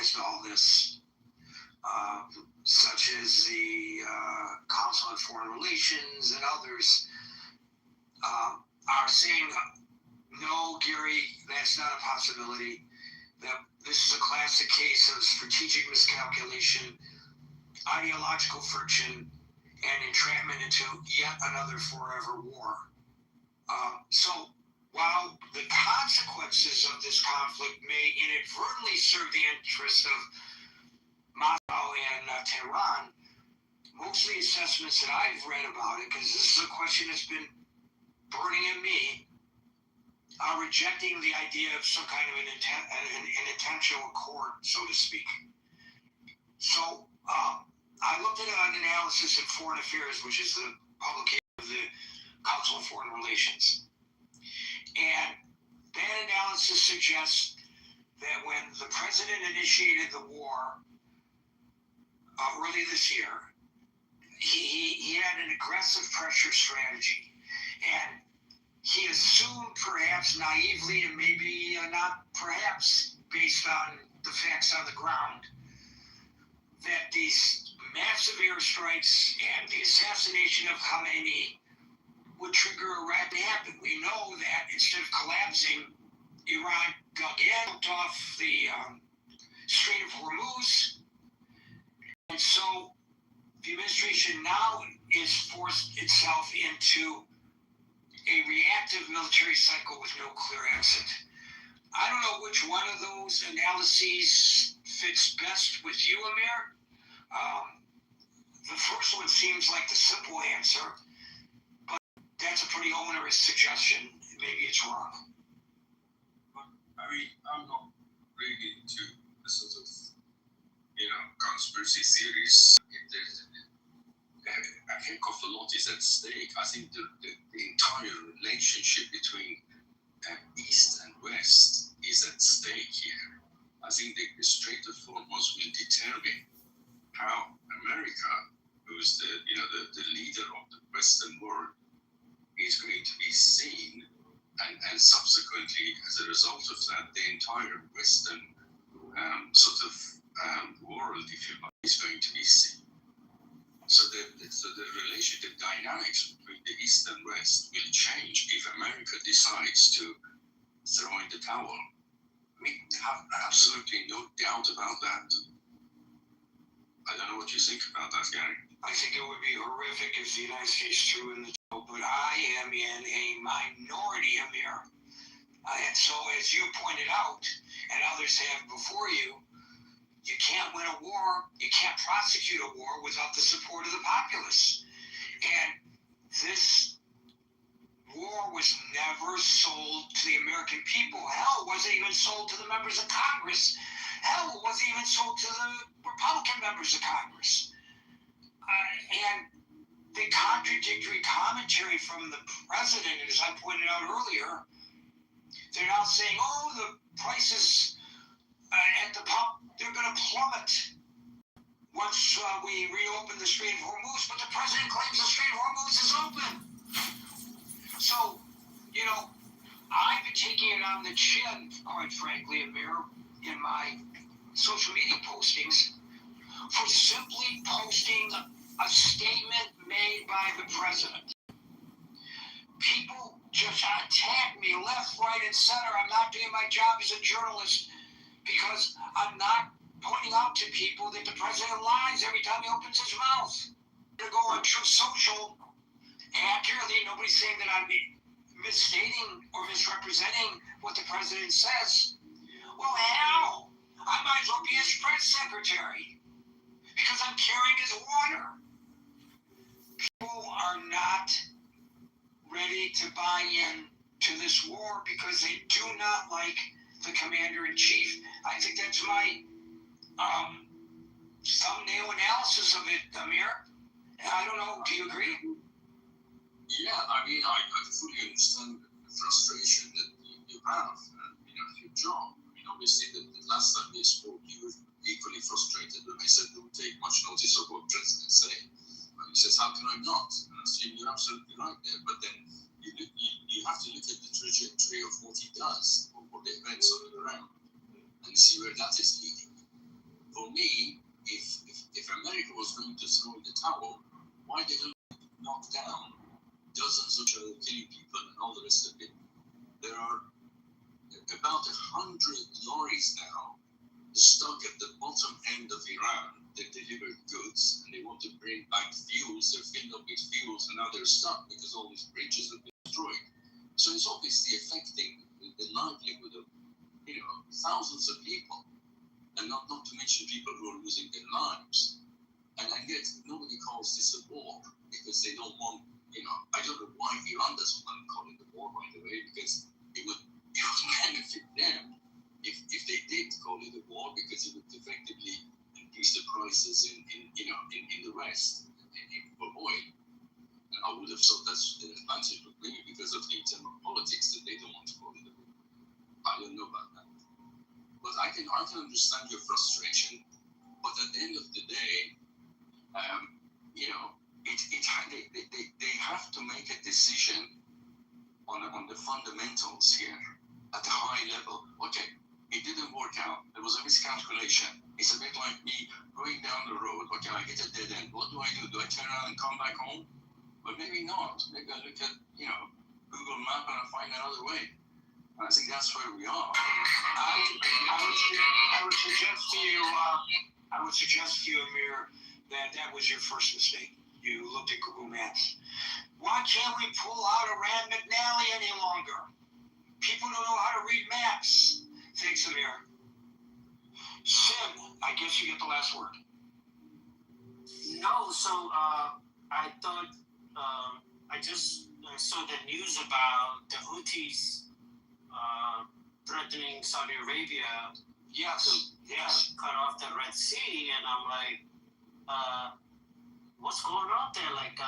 applies to all this, such as the Council on Foreign Relations and others, are saying, no, Gary, that's not a possibility. That this is a classic case of strategic miscalculation, ideological friction, and entrapment into yet another forever war. So while the consequences of this conflict may inadvertently serve the interest of Moscow and Tehran, most of the assessments that I've read about it, because this is a question that's been burning in me, are rejecting the idea of some kind of an intentional accord, so to speak. So I looked at an analysis in Foreign Affairs, which is the publication of the Council on Foreign Relations. And that analysis suggests that when the president initiated the war early this year, he had an aggressive pressure strategy. And he assumed, perhaps naively, and maybe not perhaps based on the facts on the ground, that these massive airstrikes and the assassination of Khamenei would trigger a rapid happen. We know that instead of collapsing, Iran dug in, hooked off the Strait of Hormuz. And so the administration now is forced itself into a reactive military cycle with no clear exit. I don't know which one of those analyses fits best with you, Amir. The first one seems like the simple answer, but that's a pretty onerous suggestion. Maybe it's wrong. I mean, I'm not really into the sort of, conspiracy theories. I think of a lot is at stake. I think the entire relationship between East and West is at stake here. I think the Strait of Hormuz will determine how America, who's the leader of the Western world, is going to be seen, and subsequently, as a result of that, the entire Western world, if you like, is going to be seen. So the relationship dynamics between the East and West will change if America decides to throw in the towel. I mean, have absolutely no doubt about that. I don't know what you think about that, Gary. I think it would be horrific if the United States threw in the towel, but I am in a minority, Amir. And so, as you pointed out, and others have before you, you can't win a war, you can't prosecute a war without the support of the populace. And this war was never sold to the American people. Hell, it wasn't even sold to the members of Congress. Hell, it wasn't even sold to the Republican members of Congress. And the contradictory commentary from the president, as I pointed out earlier, they're now saying, the prices at the pump, they're going to plummet once we reopen the Strait of Hormuz, but the president claims the Strait of Hormuz is open. So, I've been taking it on the chin, quite frankly, Amir, in my social media postings, for simply posting a statement made by the president. People just attack me left, right, and center. I'm not doing my job as a journalist because I'm not pointing out to people that the president lies every time he opens his mouth. To go on Truth Social accurately, nobody's saying that I'm misstating or misrepresenting what the president says. Well, hell, I might as well be his press secretary because I'm carrying his water. People are not ready to buy in to this war because they do not like the commander-in-chief. I think that's my thumbnail analysis of it, Amir. I don't know, do you agree? Yeah, I mean, I fully understand the frustration that you have at your job. I mean, obviously, the last time we spoke, you were equally frustrated when I said don't take much notice of what the president said. And he says, how can I not? And I said, you're absolutely right there. But then you have to look at the trajectory of what he does, or the events on the ground, and see where that is leading. for me, if America was going to throw in the towel, why didn't knock down dozens of killing people and all the rest of it? There are about 100 lorries now stuck at the bottom end of Iran that deliver goods, and they want to bring back fuels. They're filled up with fuels, and now they're stuck because all these bridges have been destroyed. So it's obviously affecting the livelihood of thousands of people, and not to mention people who are losing their lives. And yet nobody calls this a war because they don't want. I don't know why Iran doesn't want to call it a war, by the way, because it would benefit them if they did call it a war, because it would effectively increase the prices in the West for oil. And I would have thought that's an advantage, but maybe because of the internal politics that they don't want to call it a war. I don't know about that. But I can understand your frustration. But at the end of the day, they have to make a decision on the fundamentals here at a high level. Okay, it didn't work out. There was a miscalculation. It's a bit like me going down the road. Okay, I hit a dead end. What do? Do I turn around and come back home? But maybe not. Maybe I look at Google Map and I find another way. And I think that's where we are. I would suggest to you, Amir, that was your first mistake. You looked at Google Maps. Why can't we pull out a Rand McNally any longer? People don't know how to read maps. Thanks, Amir. Sim, I guess you get the last word. No, so I thought I just saw the news about the Houthis threatening Saudi Arabia Yes. cut off the Red Sea, and I'm like, what's going on there? Like,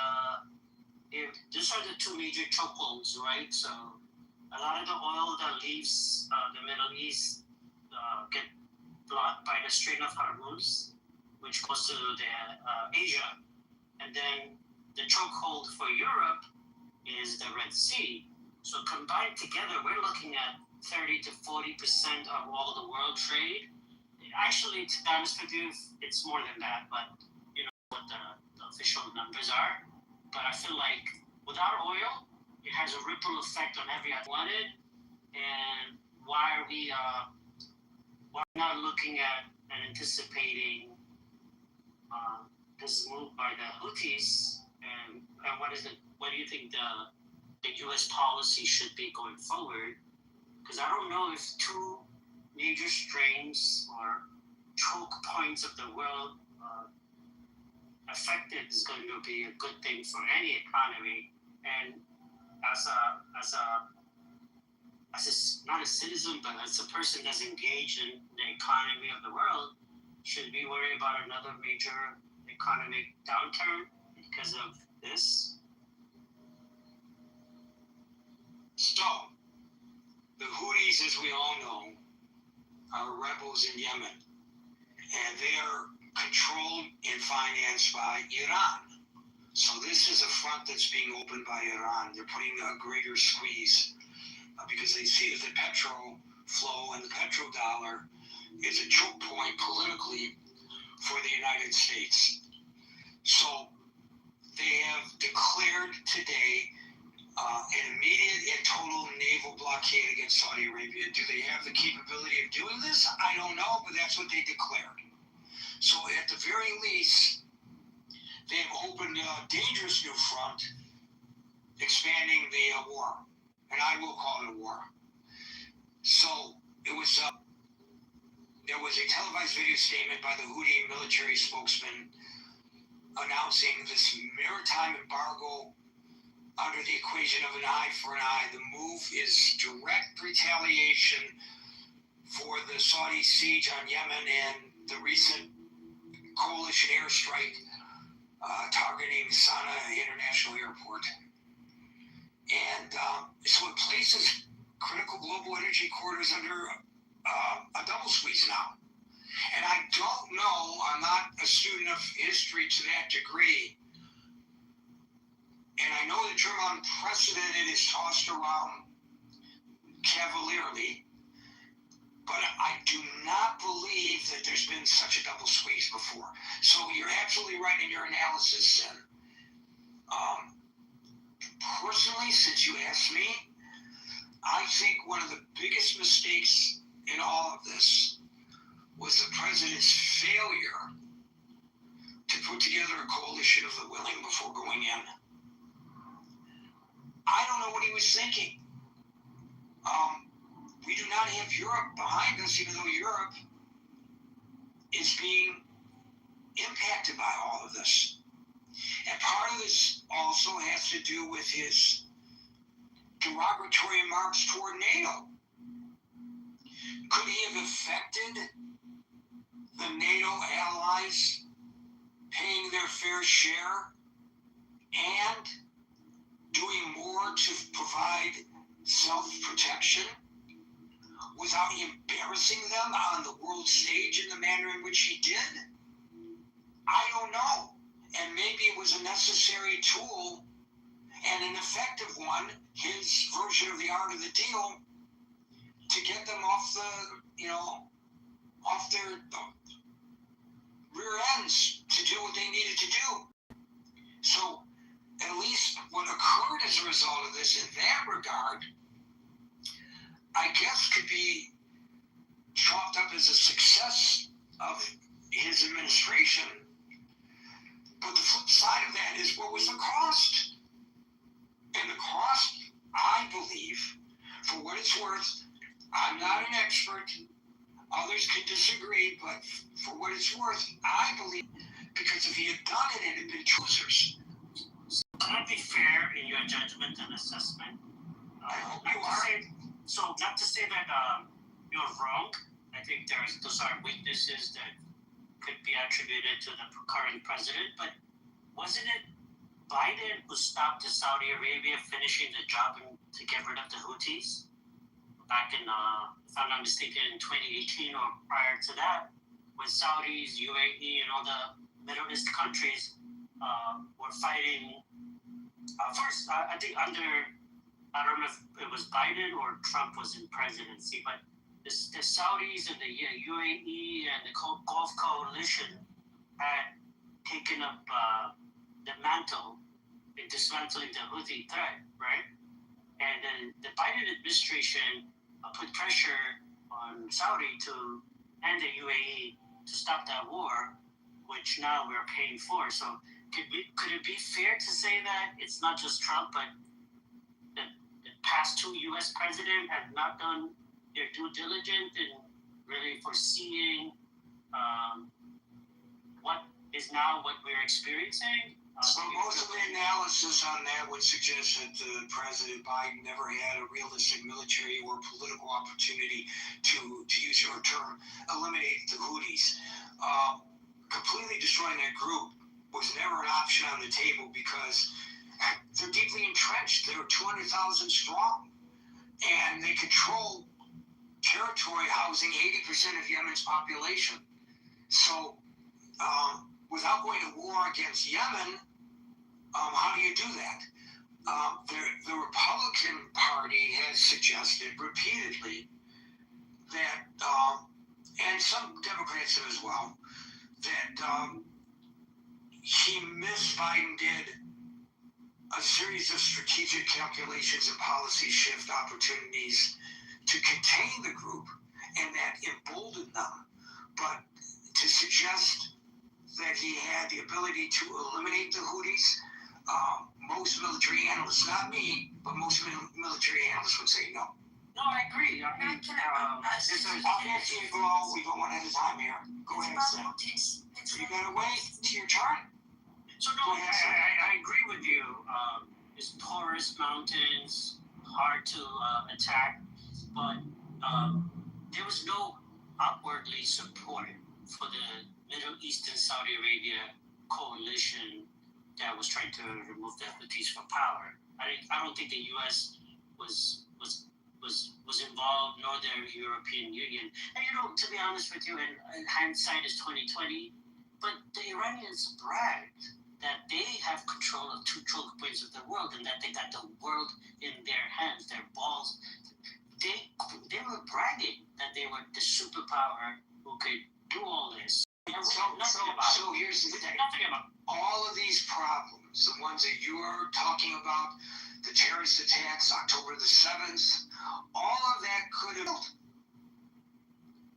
these are the two major chokeholds, right? So a lot of the oil that leaves the Middle East get blocked by the Strait of Hormuz, which goes to Asia. And then the chokehold for Europe is the Red Sea. So combined together, we're looking at 30 to 40% of all the world trade. Actually, to be honest with you, it's more than that, but you know what the official numbers are. But I feel like without oil, it has a ripple effect on every wanted. And why are we not looking at and anticipating this move by the Houthis? And what do you think the U.S. policy should be going forward? Because I don't know if two major strains or choke points of the world affected is going to be a good thing for any economy. And as not a citizen, but as a person that's engaged in the economy of the world, should we worry about another major economic downturn because of this? So, the Houthis, as we all know, are rebels in Yemen, and they are controlled and financed by Iran. So this is a front that's being opened by Iran. They're putting a greater squeeze because they see that the petrol flow and the petrodollar is a choke point politically for the United States. So they have declared today an immediate and total naval blockade against Saudi Arabia. Do they have the capability of doing this? I don't know, but that's what they declared. So at the very least, they've opened a dangerous new front, expanding the war. And I will call it a war. So there was a televised video statement by the Houthi military spokesman announcing this maritime embargo under the equation of an eye for an eye. The move is direct retaliation for the Saudi siege on Yemen and the recent coalition airstrike targeting Sana'a International Airport. And so it places critical global energy corridors under a double squeeze now. And I don't know, I'm not a student of history to that degree, and I know the term unprecedented is tossed around cavalierly, but I do not believe believe that there's been such a double squeeze before. So you're absolutely right in your analysis, Sin. Personally, since you asked me, I think one of the biggest mistakes in all of this was the president's failure to put together a coalition of the willing before going in. I don't know what he was thinking. We do not have Europe behind us, even though Europe is being impacted by all of this. And part of this also has to do with his derogatory remarks toward NATO. Could he have affected the NATO allies paying their fair share and doing more to provide self-protection without embarrassing them on the world stage in the manner in which he did? I don't know. And maybe it was a necessary tool and an effective one, his version of the art of the deal, to get them off their rear ends to do what they needed to do. So at least what occurred as a result of this in that regard, I guess could be chalked up as a success of his administration. But the flip side of that is, what was the cost? And the cost, I believe, for what it's worth, I'm not an expert, others can disagree, but for what it's worth, I believe, because if he had done it, it had been choosers. Can I be fair in your judgment and assessment? I hope you are. Not to say that you're wrong. I think those are weaknesses that could be attributed to the current president, but wasn't it Biden who stopped Saudi Arabia finishing the job to get rid of the Houthis back in, if I'm not mistaken, in 2018 or prior to that, when Saudis, UAE, and all the Middle East countries were fighting. First, I think I don't know if it was Biden or Trump was in presidency, but the Saudis and the UAE and the Gulf Coalition had taken up the mantle in dismantling the Houthi threat, right? And then the Biden administration put pressure on Saudi and the UAE to stop that war, which now we're paying for. So could it be fair to say that it's not just Trump, but the past two U.S. presidents have not done their due diligence in really foreseeing what is now what we're experiencing? So most of the analysis on that would suggest that President Biden never had a realistic military or political opportunity to use your term, eliminate the Houthis. Completely destroying that group was never an option on the table because they're deeply entrenched. They're 200,000 strong, and they control territory housing 80% of Yemen's population. So without going to war against Yemen, how do you do that? The Republican Party has suggested repeatedly that, and some Democrats have as well, that Biden did a series of strategic calculations and policy shift opportunities to contain the group, and that emboldened them. But to suggest that he had the ability to eliminate the Houthis, most military analysts, not me, but most military analysts would say no. No, I agree. I mean, I'll answer you all. We go one at a time here. Go ahead, Sam. You gotta wait to your turn. So no, I agree with you. It's porous mountains, hard to attack, but there was no outwardly support for the Middle East and Saudi Arabia coalition that was trying to remove the Houthis from power. I don't think the U.S. was involved, nor the European Union. And to be honest with you, and hindsight is 2020, but the Iranians bragged that they have control of 2 choke points of the world and that they got the world in their hands, their balls. They were bragging that they were the superpower who could do we did nothing about it. So here's the We thing. did nothing about it. All of these problems, the ones that you are talking about, the terrorist attacks, October the 7th, all of that could have,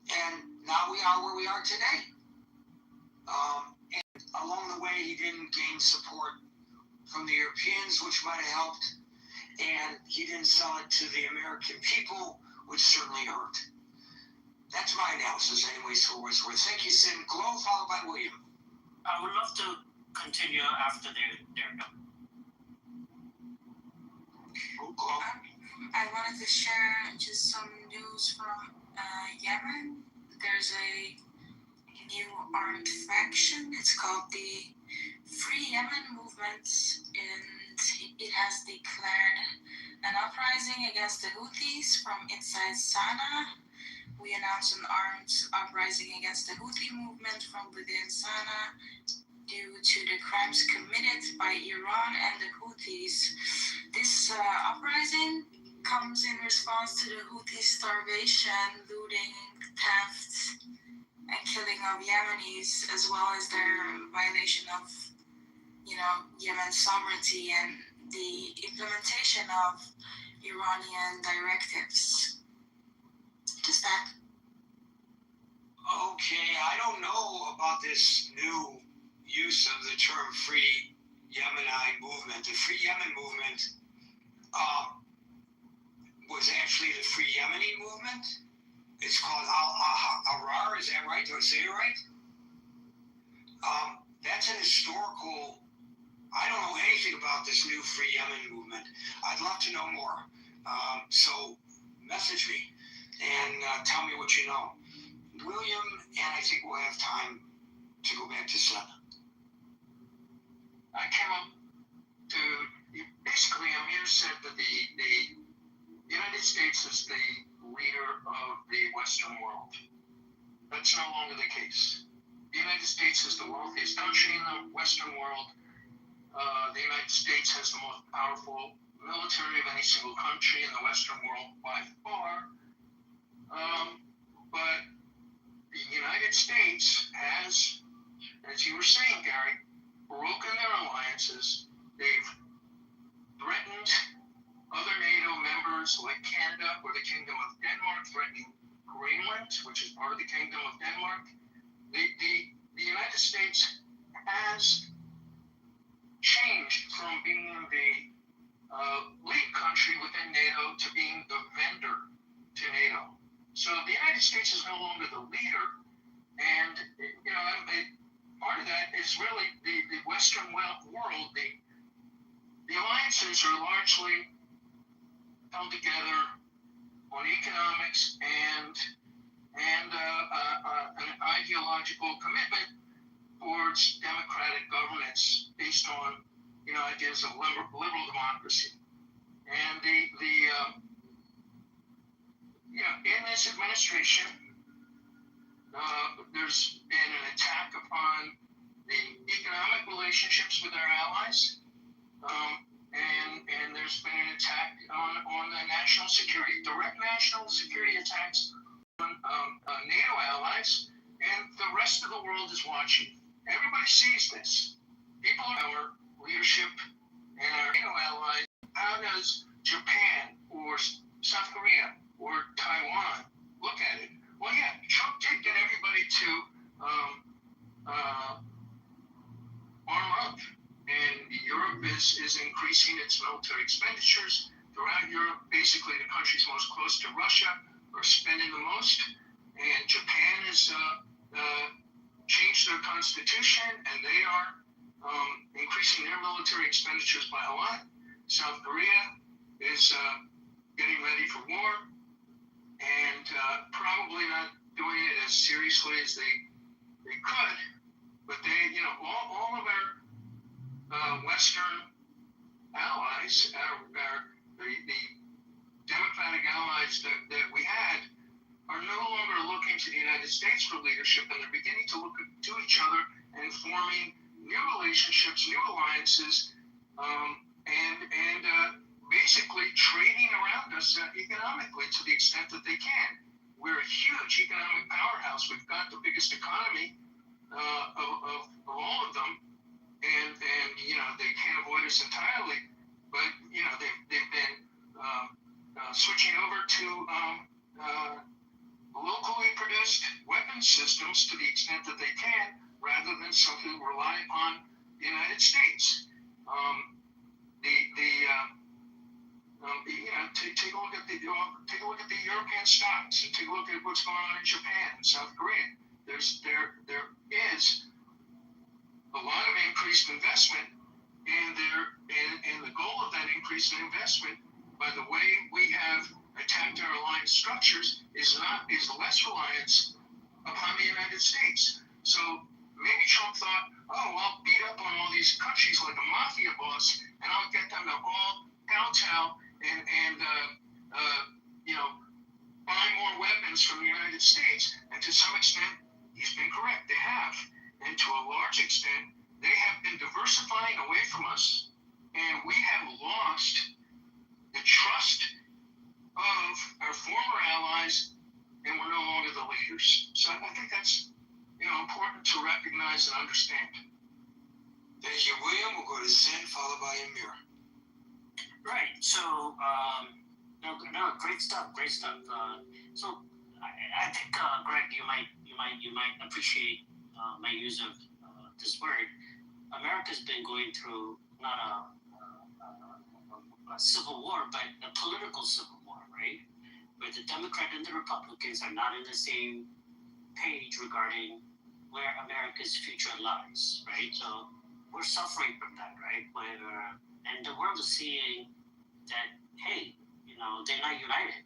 and now we are where we are today. And along the way, he didn't gain support from the Europeans, which might have helped, and he didn't sell it to the American people, which certainly hurt. That's my analysis, anyways, for what it's worth. Thank you, Sin. Glow, followed by William. I would love to continue after they're done. Glow. I wanted to share just some news from Yemen. There's a new armed faction. It's called the Free Yemen Movement, and it has declared an uprising against the Houthis from inside Sana'a. We announced an armed uprising against the Houthi movement from within Sana'a due to the crimes committed by Iran and the Houthis. This uprising comes in response to the Houthi starvation, looting, theft, and killing of Yemenis, as well as their violation of, Yemen's sovereignty and the implementation of Iranian directives. Just that. Okay, I don't know about this new use of the term Free Yemenite movement. The Free Yemen movement was actually the Free Yemeni movement. It's called Al-Ahrar, is that right? Did I say it right? That's an historical, I don't know anything about this new Free Yemen movement. I'd love to know more. So message me and tell me what you know. William, and I think we'll have time to go back to Sun. I came up to, basically Amir said that the United States is the leader of the Western world. That's no longer the case. The United States is the wealthiest country in the Western world. The United States has the most powerful military of any single country in the Western world by far. But the United States has, as you were saying, Gary, broken their alliances. They've threatened other NATO members like Canada or the Kingdom of Denmark, threatening Greenland, which is part of the Kingdom of Denmark. The United States has changed from being the lead country within NATO to being the vendor to NATO. So the United States is no longer the leader, and part of that is really the Western world. The alliances are largely held together on economics and an ideological commitment towards democratic governance based on ideas of liberal democracy. And in this administration, there's been an attack upon the economic relationships with our allies, and there's been an attack on the national security, direct national security attacks on NATO allies, and the rest of the world is watching. Everybody sees this. People in our leadership and our NATO allies, how does Japan or South Korea or Taiwan look at it? Well, yeah, Trump did get everybody to arm up, and Europe is increasing its military expenditures. Throughout Europe, basically the countries most close to Russia are spending the most, and Japan has changed their constitution, and they are increasing their military expenditures by a lot. South Korea is getting ready for war, and probably not doing it as seriously as they could, but they, all of our Western allies, the democratic allies that we had, are no longer looking to the United States for leadership, and they're beginning to look to each other and forming new relationships, new alliances, and basically trading around us economically to the extent that they can. We're a huge economic powerhouse. We've got the biggest economy of all of them, and they can't avoid us entirely, but they've been switching over to locally produced weapon systems to the extent that they can, rather than simply rely upon the United States. Take a look at the European stocks, and take a look at what's going on in Japan and South Korea. There is a lot of increased investment, and the goal of that increase in investment, by the way we have attacked our alliance structures, is less reliance upon the United States. So maybe Trump thought, oh, I'll beat up on all these countries like a mafia boss, and I'll get them to all kowtow and buy more weapons from the United States. And to some extent, he's been correct. They have. And to a large extent, they have been diversifying away from us, and we have lost the trust of our former allies, and we're no longer the leaders. So I think that's important to recognize and understand. Thank you, William. We'll go to Sin, followed by Amir. Right. So, great stuff. So, I think, Greg, you might appreciate my use of this word. America's been going through not a civil war, but a political civil war, right? Where the Democrats and the Republicans are not on the same page regarding where America's future lies, right? So we're suffering from that, right? And the world is seeing that, hey, they're not united.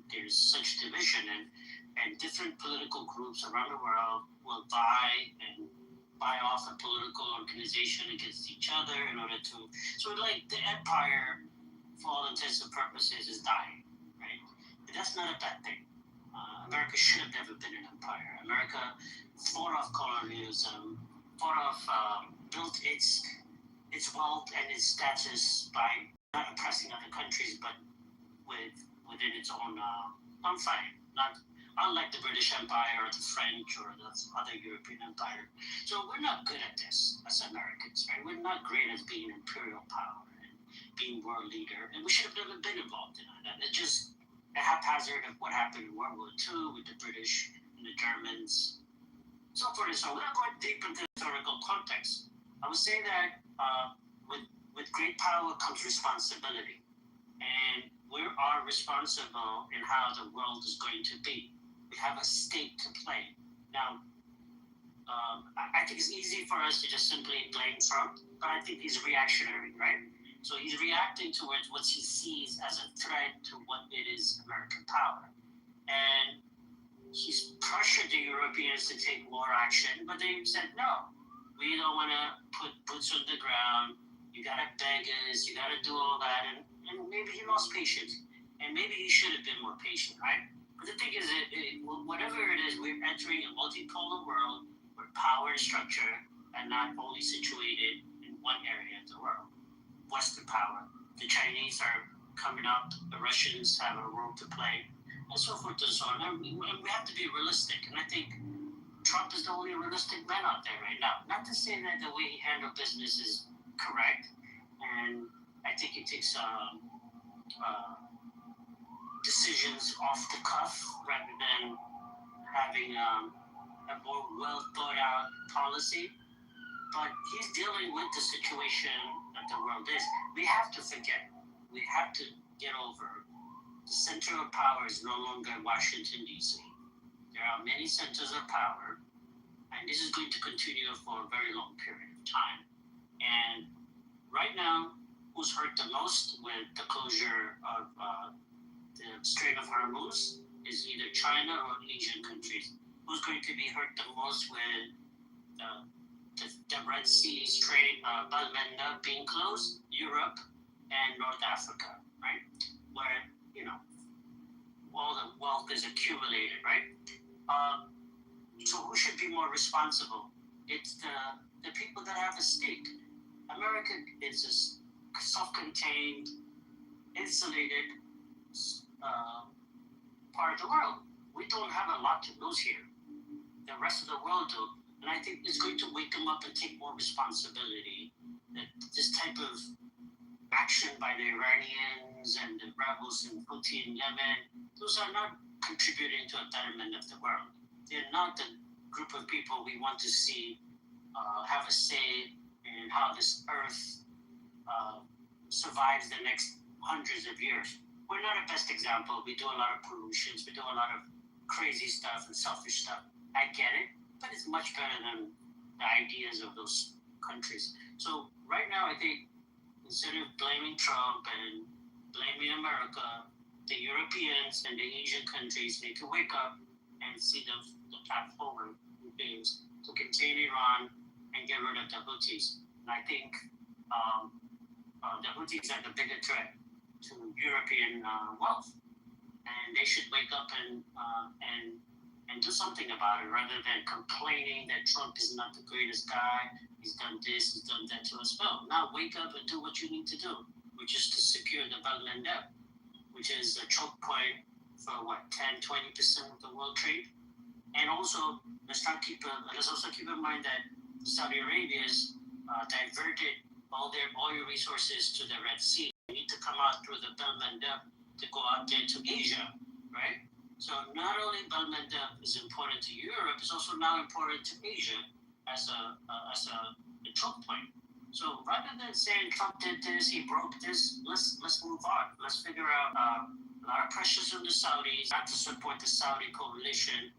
There's such division, and different political groups around the world will buy off a political organization against each other in order to. So like the empire, for all intents and purposes, is dying, right? But that's not a bad thing. America should have never been an empire. America fought off colonialism, built its wealth and its status by not oppressing other countries, but within its own confine. Not unlike the British Empire or the French or the other European empire. So we're not good at this as Americans, right? We're not great at being imperial power and being world leader, and we should have never been involved in that. It's just a haphazard of what happened in World War II with the British and the Germans, so forth and so on. Without going deep into historical context, I would say that with great power comes responsibility, and we are responsible in how the world is going to be. We have a stake to play. Now, I think it's easy for us to just simply blame Trump, but I think he's reactionary, right? So he's reacting towards what he sees as a threat to what it is American power. And he's pressured the Europeans to take more action, but they said, no, we don't want to put boots on the ground. You got to beg us, you got to do all that. And maybe he lost patience. And maybe he should have been more patient, right? But the thing is, whatever it is, we're entering a multipolar world where power and structure are not only situated in one area of the world. Western power. The Chinese are coming up. The Russians have a role to play, and so forth and so on. And we have to be realistic. And I think Trump is the only realistic man out there right now. Not to say that the way he handled business is correct, and I think he takes decisions off the cuff rather than having a more well thought out policy. But he's dealing with the situation that the world is. We have to forget. We have to get over. The center of power is no longer Washington, D.C. There are many centers of power, and this is going to continue for a very long period of time. And right now, who's hurt the most with the closure of the Strait of Hormuz is either China or Asian countries. Who's going to be hurt the most with the Red Sea Strait, Bab el-Mandeb being closed? Europe and North Africa, right? Where, all the wealth is accumulated, right? So who should be more responsible? It's the people that have a stake. America is a self-contained, insulated part of the world. We don't have a lot to lose here. The rest of the world do. And I think it's going to wake them up and take more responsibility. That this type of action by the Iranians and the rebels in Houthi in Yemen, those are not contributing to a betterment of the world. They're not the group of people we want to see have a say in how this earth survives the next hundreds of years. We're not a best example. We do a lot of pollutions. We do a lot of crazy stuff and selfish stuff. I get it, but it's much better than the ideas of those countries. So right now, I think instead of blaming Trump and blaming America, the Europeans and the Asian countries need to wake up and see the path forward is to contain Iran and get rid of the Houthis. And I think the Houthis are the bigger threat to European wealth, and they should wake up and do something about it rather than complaining that Trump is not the greatest guy. He's done this, he's done that to us. Well, now wake up and do what you need to do, which is to secure the Belt and Gap, which is a choke point for 10-20% of the world trade. And also, let's also keep in mind that Saudi Arabia's diverted all their oil resources to the Red Sea. They need to come out through the Belt and Gap to go out there to Asia, right? So not only Belt and Gap is important to Europe, it's also now important to Asia as a choke point. So rather than saying Trump did this, he broke this, let's move on. Let's figure out a lot of pressures on the Saudis not to support the Saudi coalition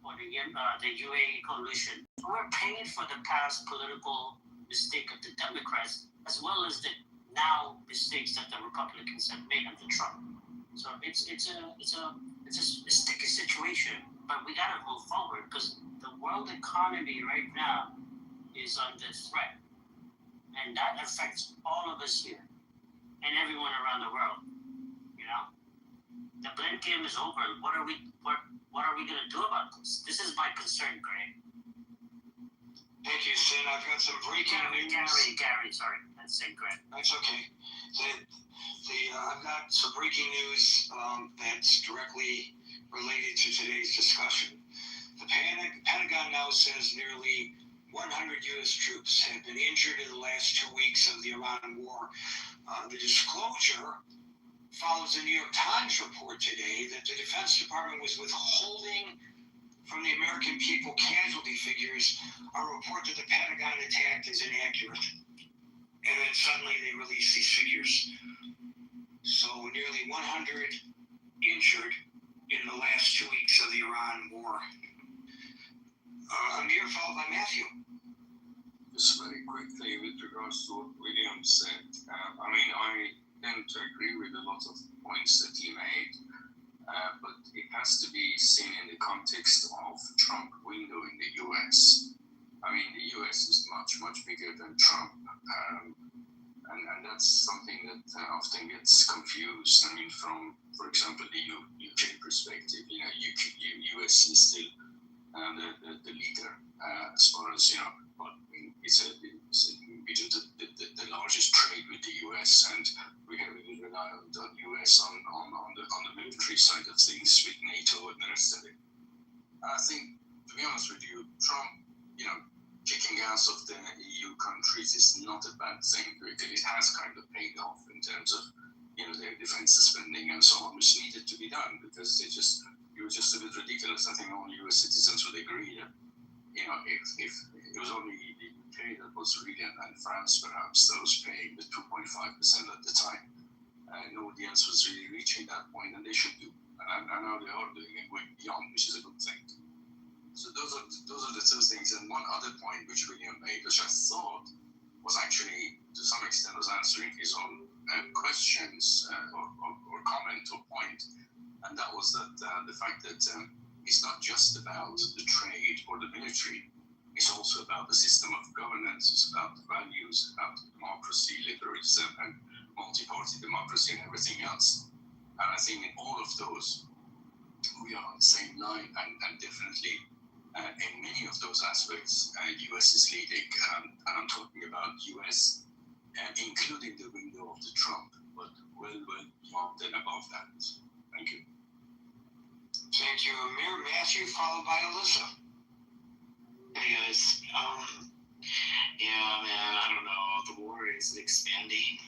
or the UAE coalition. We're paying for the past political mistake of the Democrats as well as the now mistakes that the Republicans have made under Trump. So it's a sticky situation, but we gotta move forward because the world economy right now is under threat, and that affects all of us here and everyone around the world. You know, the blame game is over. What are we gonna do about this? This is my concern, Greg. Thank you, Sin. I've got some breaking news. Gary, sorry, that's it, Greg. That's okay. I've got some breaking news that's directly related to today's discussion. The Pentagon now says nearly 100 U.S. troops have been injured in the last 2 weeks of the Iran war. The disclosure follows the New York Times report today that the Defense Department was withholding from the American people casualty figures. A report that the Pentagon attack is inaccurate. And then suddenly they release these figures. So nearly 100 injured in the last 2 weeks of the Iran war. Amir, followed by Matthew. Just very quickly with regards to what William said, I tend to agree with a lot of points that he made, but it has to be seen in the context of Trump window in the US. The US is much, much bigger than Trump, and that's something that often gets confused. From, for example, the UK perspective, US is still the leader as far as, we do the largest trade with the US, and we heavily rely on the US on the military side of things with NATO and the rest of it. I think, to be honest with you, Trump, kicking out of the EU countries is not a bad thing, because it has kind of paid off in terms of, their defense spending and so on, which needed to be done, because it was just a bit ridiculous. I think all US citizens would agree that, if it was only the UK that was really, and France perhaps, that was paying the 2.5% at the time, nobody else was really reaching that point, and they should do. And now they are doing it, going beyond, which is a good thing. So those are the two things. And one other point which William made, which I thought was actually, to some extent, was answering his own questions or comment or point, and that was that the fact that it's not just about the trade or the military, it's also about the system of governance, it's about the values, about democracy, liberalism, and multi-party democracy and everything else. And I think in all of those, we are on the same line, and definitely in many of those aspects, US is leading, and I'm talking about US, including the window of the Trump, but well beyond and above that. Thank you. Thank you, Amir. Matthew, followed by Alyssa. Hey, guys. Yeah, man, I don't know. The war is expanding.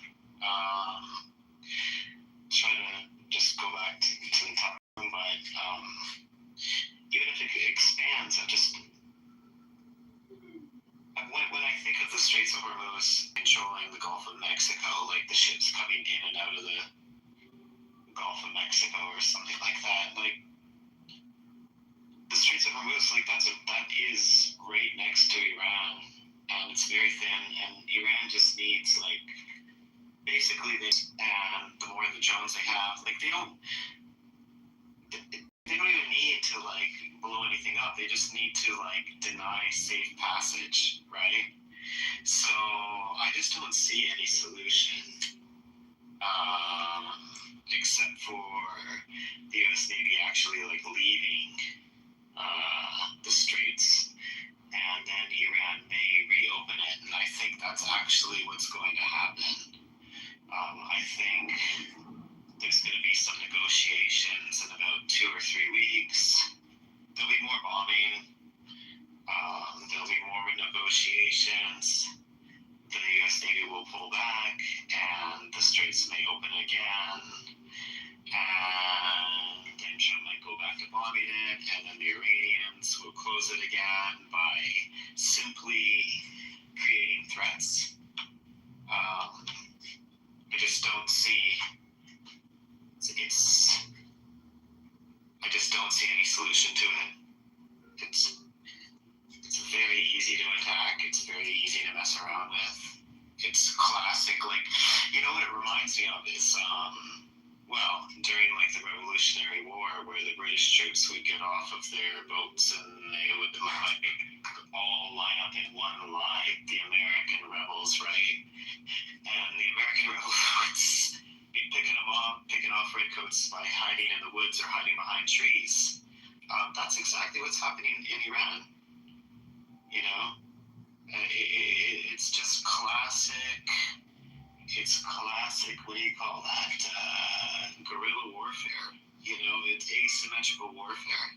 Trying to just go back to the top, but even if it expands, when I think of the Straits of Hormuz controlling the Gulf of Mexico, like the ships coming in and out of the Gulf of Mexico or something like that, like the Straits of Hormuz, like that is right next to Iran, and it's very thin, and Iran just needs like basically this, and the more the drones they have, like they don't even need to like blow anything up. They just need to like deny safe passage, right? So I just don't see any solution, except for the U.S. Navy actually like leaving the straits, and then Iran may reopen it, and I think that's actually what's going to happen. I think there's going to be some negotiations in about 2 or 3 weeks. There'll be more bombing. There'll be more negotiations. The U.S. Navy will pull back, and the straits may open again. And then Trump might go back to bombing it, and then the Iranians will close it again by simply creating threats. I just don't see. I just don't see any solution to it. It's very easy to attack. It's very easy to mess around with. It's classic, like, you know what it reminds me of is, during like the Revolutionary War, where the British troops would get off of their boats and they would like all line up in one line, the American rebels, right? And the American rebels would be picking off redcoats by hiding in the woods or hiding behind trees. That's exactly what's happening in Iran. You know, it's just classic. It's classic. What do you call that? Guerrilla warfare. You know, it's asymmetrical warfare,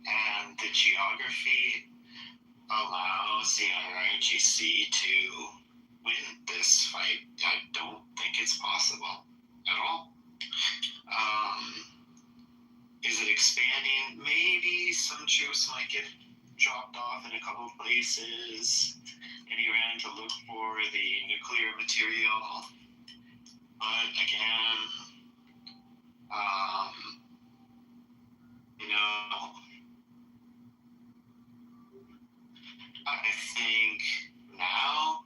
and the geography allows the IRGC to win this fight. I don't think it's possible at all. Is it expanding? Maybe some troops might get dropped off in a couple of places in Iran to look for the nuclear material. But again, I think now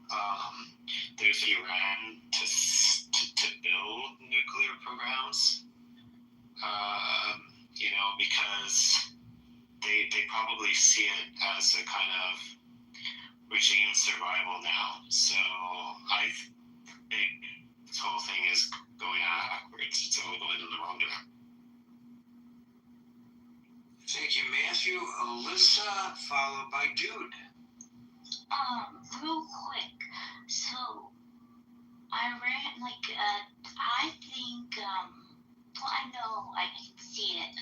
there's Iran to build nuclear programs. Because they probably see it as a kind of regime survival now. So I think this whole thing is going backwards. It's all going in the wrong direction. Thank you, Matthew. Alyssa, followed by Dude. Real quick. So I ran I think I know I can see it.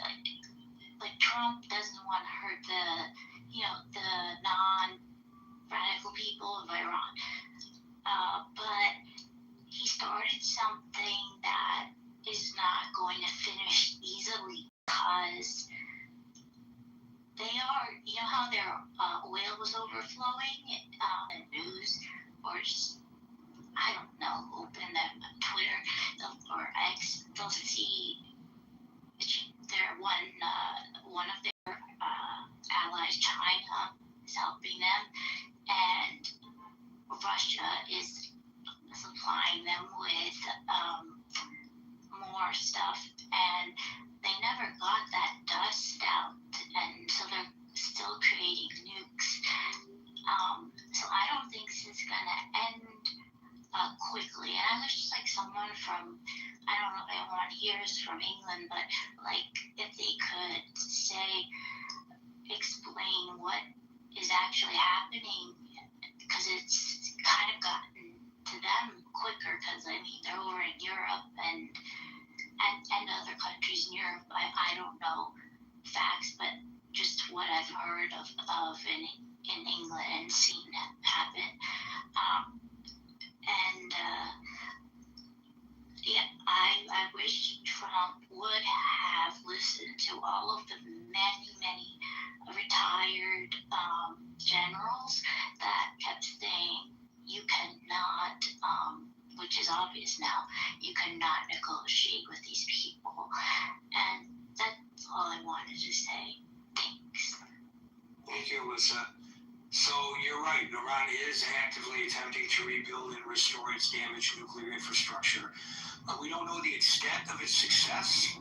Like Trump doesn't want to hurt the non-radical people of Iran. But he started something that is not going to finish easily because they are, you know how their oil was overflowing in news, or just, I don't know, open their Twitter or X, they'll see their one of their allies, China, is helping them, and Russia is supplying them with more stuff, and they never got that dust out, and so they're still creating nukes. So I don't think this is gonna end quickly. And I wish just like someone from, I don't know if anyone here is from England, but like if they could explain what is actually happening, because it's kind of gotten to them quicker, because I mean they're over in Europe and other countries in Europe. I don't know facts, but just what I've heard of in England and seen happen. And yeah, I wish Trump would have listened to all of the many retired generals that kept saying you cannot, which is obvious now, you cannot negotiate with these people. And that's all I wanted to say. Thanks. Thank you, Alyssa. So you're right, Iran is actively attempting to rebuild and restore its damaged nuclear infrastructure. We don't know the extent of its success.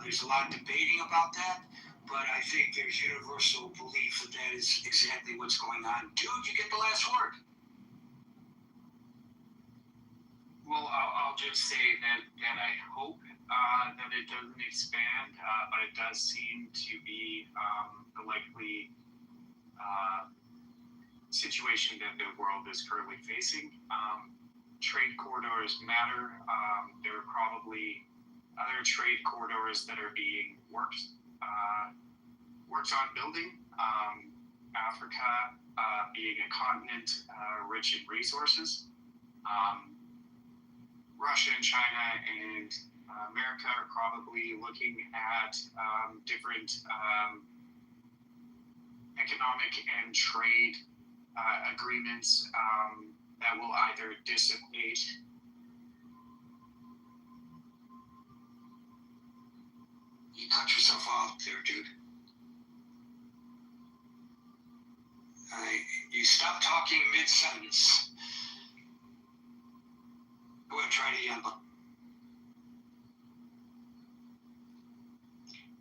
There's a lot of debating about that, but I think there's universal belief that that is exactly what's going on. Dude, you get the last word. Well, I'll just say that I hope that it doesn't expand, but it does seem to be the likely situation that the world is currently facing. Trade corridors matter. There are probably other trade corridors that are being worked on building. Africa being a continent rich in resources. Russia and China and America are probably looking at different economic and trade agreements that will either dissipate You cut yourself off there, dude. You stop talking mid-sentence. Go ahead, try it again.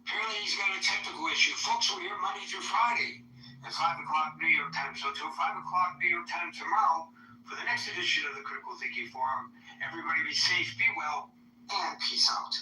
Apparently he's got a technical issue. Folks, we're here Monday through Friday at 5 o'clock New York time. So until 5 o'clock New York time tomorrow for the next edition of the Critical Thinking Forum. Everybody be safe, be well, and peace out.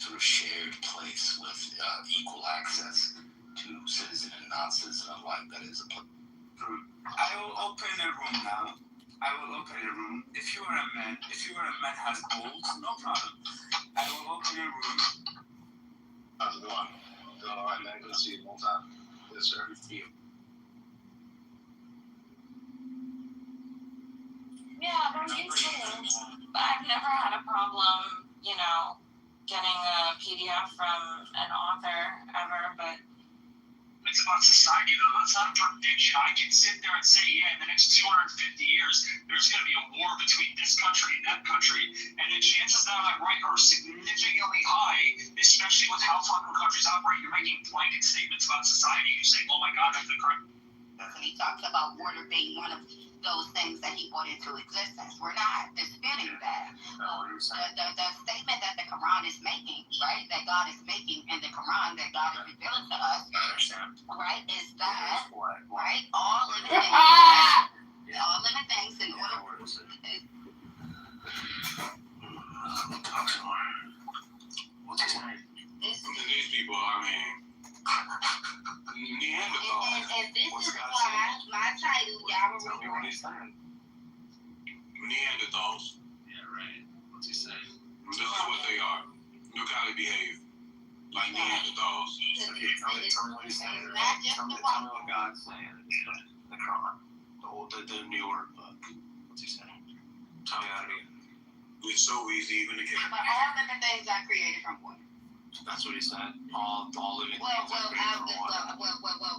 sort of shared place with equal access to citizen and non-citizen alike. That is a place. I will open a room now. I will open a room. If you are a man has goals, no problem. I will open a room. How's it going? Doing all right, man. Good to see you one time. Yes, sir. Good to see you. Yeah, I'm interested. But I've never had a problem, getting a PDF from an author ever, but It's about society, though. That's not a prediction. I can sit there and say, yeah, in the next 250 years, there's going to be a war between this country and that country, and the chances that I'm right are significantly high, especially with how fucking countries operate. You're making blanket statements about society. You're saying, oh my God, that's the correct. And he talks about water being one of those things that he brought into existence. We're not disputing that. The statement that the Quran is making, right, that God is making in the Quran, that God is revealing to us, right, is that, right, all living things in order. These people, Neanderthals. And this is why my title, y'all Tell me what he's saying. Neanderthals. Yeah, right. What's he saying? This is what they are. Look how they behave. Like Neanderthals. Tell me what he's saying. Tell me what God's saying. The Quran. The newer book. What's he saying? Tell me how to be. It's so easy, even to get. But all living things are created from water. That's what he said. All living things Well, are created from water.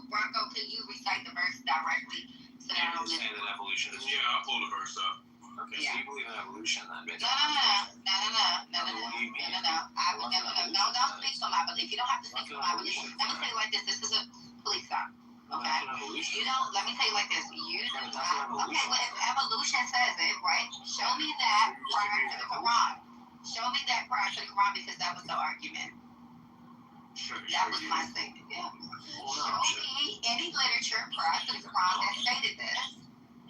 Bronco, can you recite the verse directly? So that I don't You're saying that evolution is. Yeah, I'll pull the verse up. Okay, Yeah. so you believe in evolution then? No. Don't speak for my belief. You don't have to speak for my belief. Let me tell you like this. This is a police stop. Okay? You don't, let me tell you like this. You do not. Okay, well, if evolution says it, right? Show me that prior to the Quran. Show me that prior to the Quran because that was the argument. That was my statement. Yeah. Show me any literature prior to the Quran that stated this.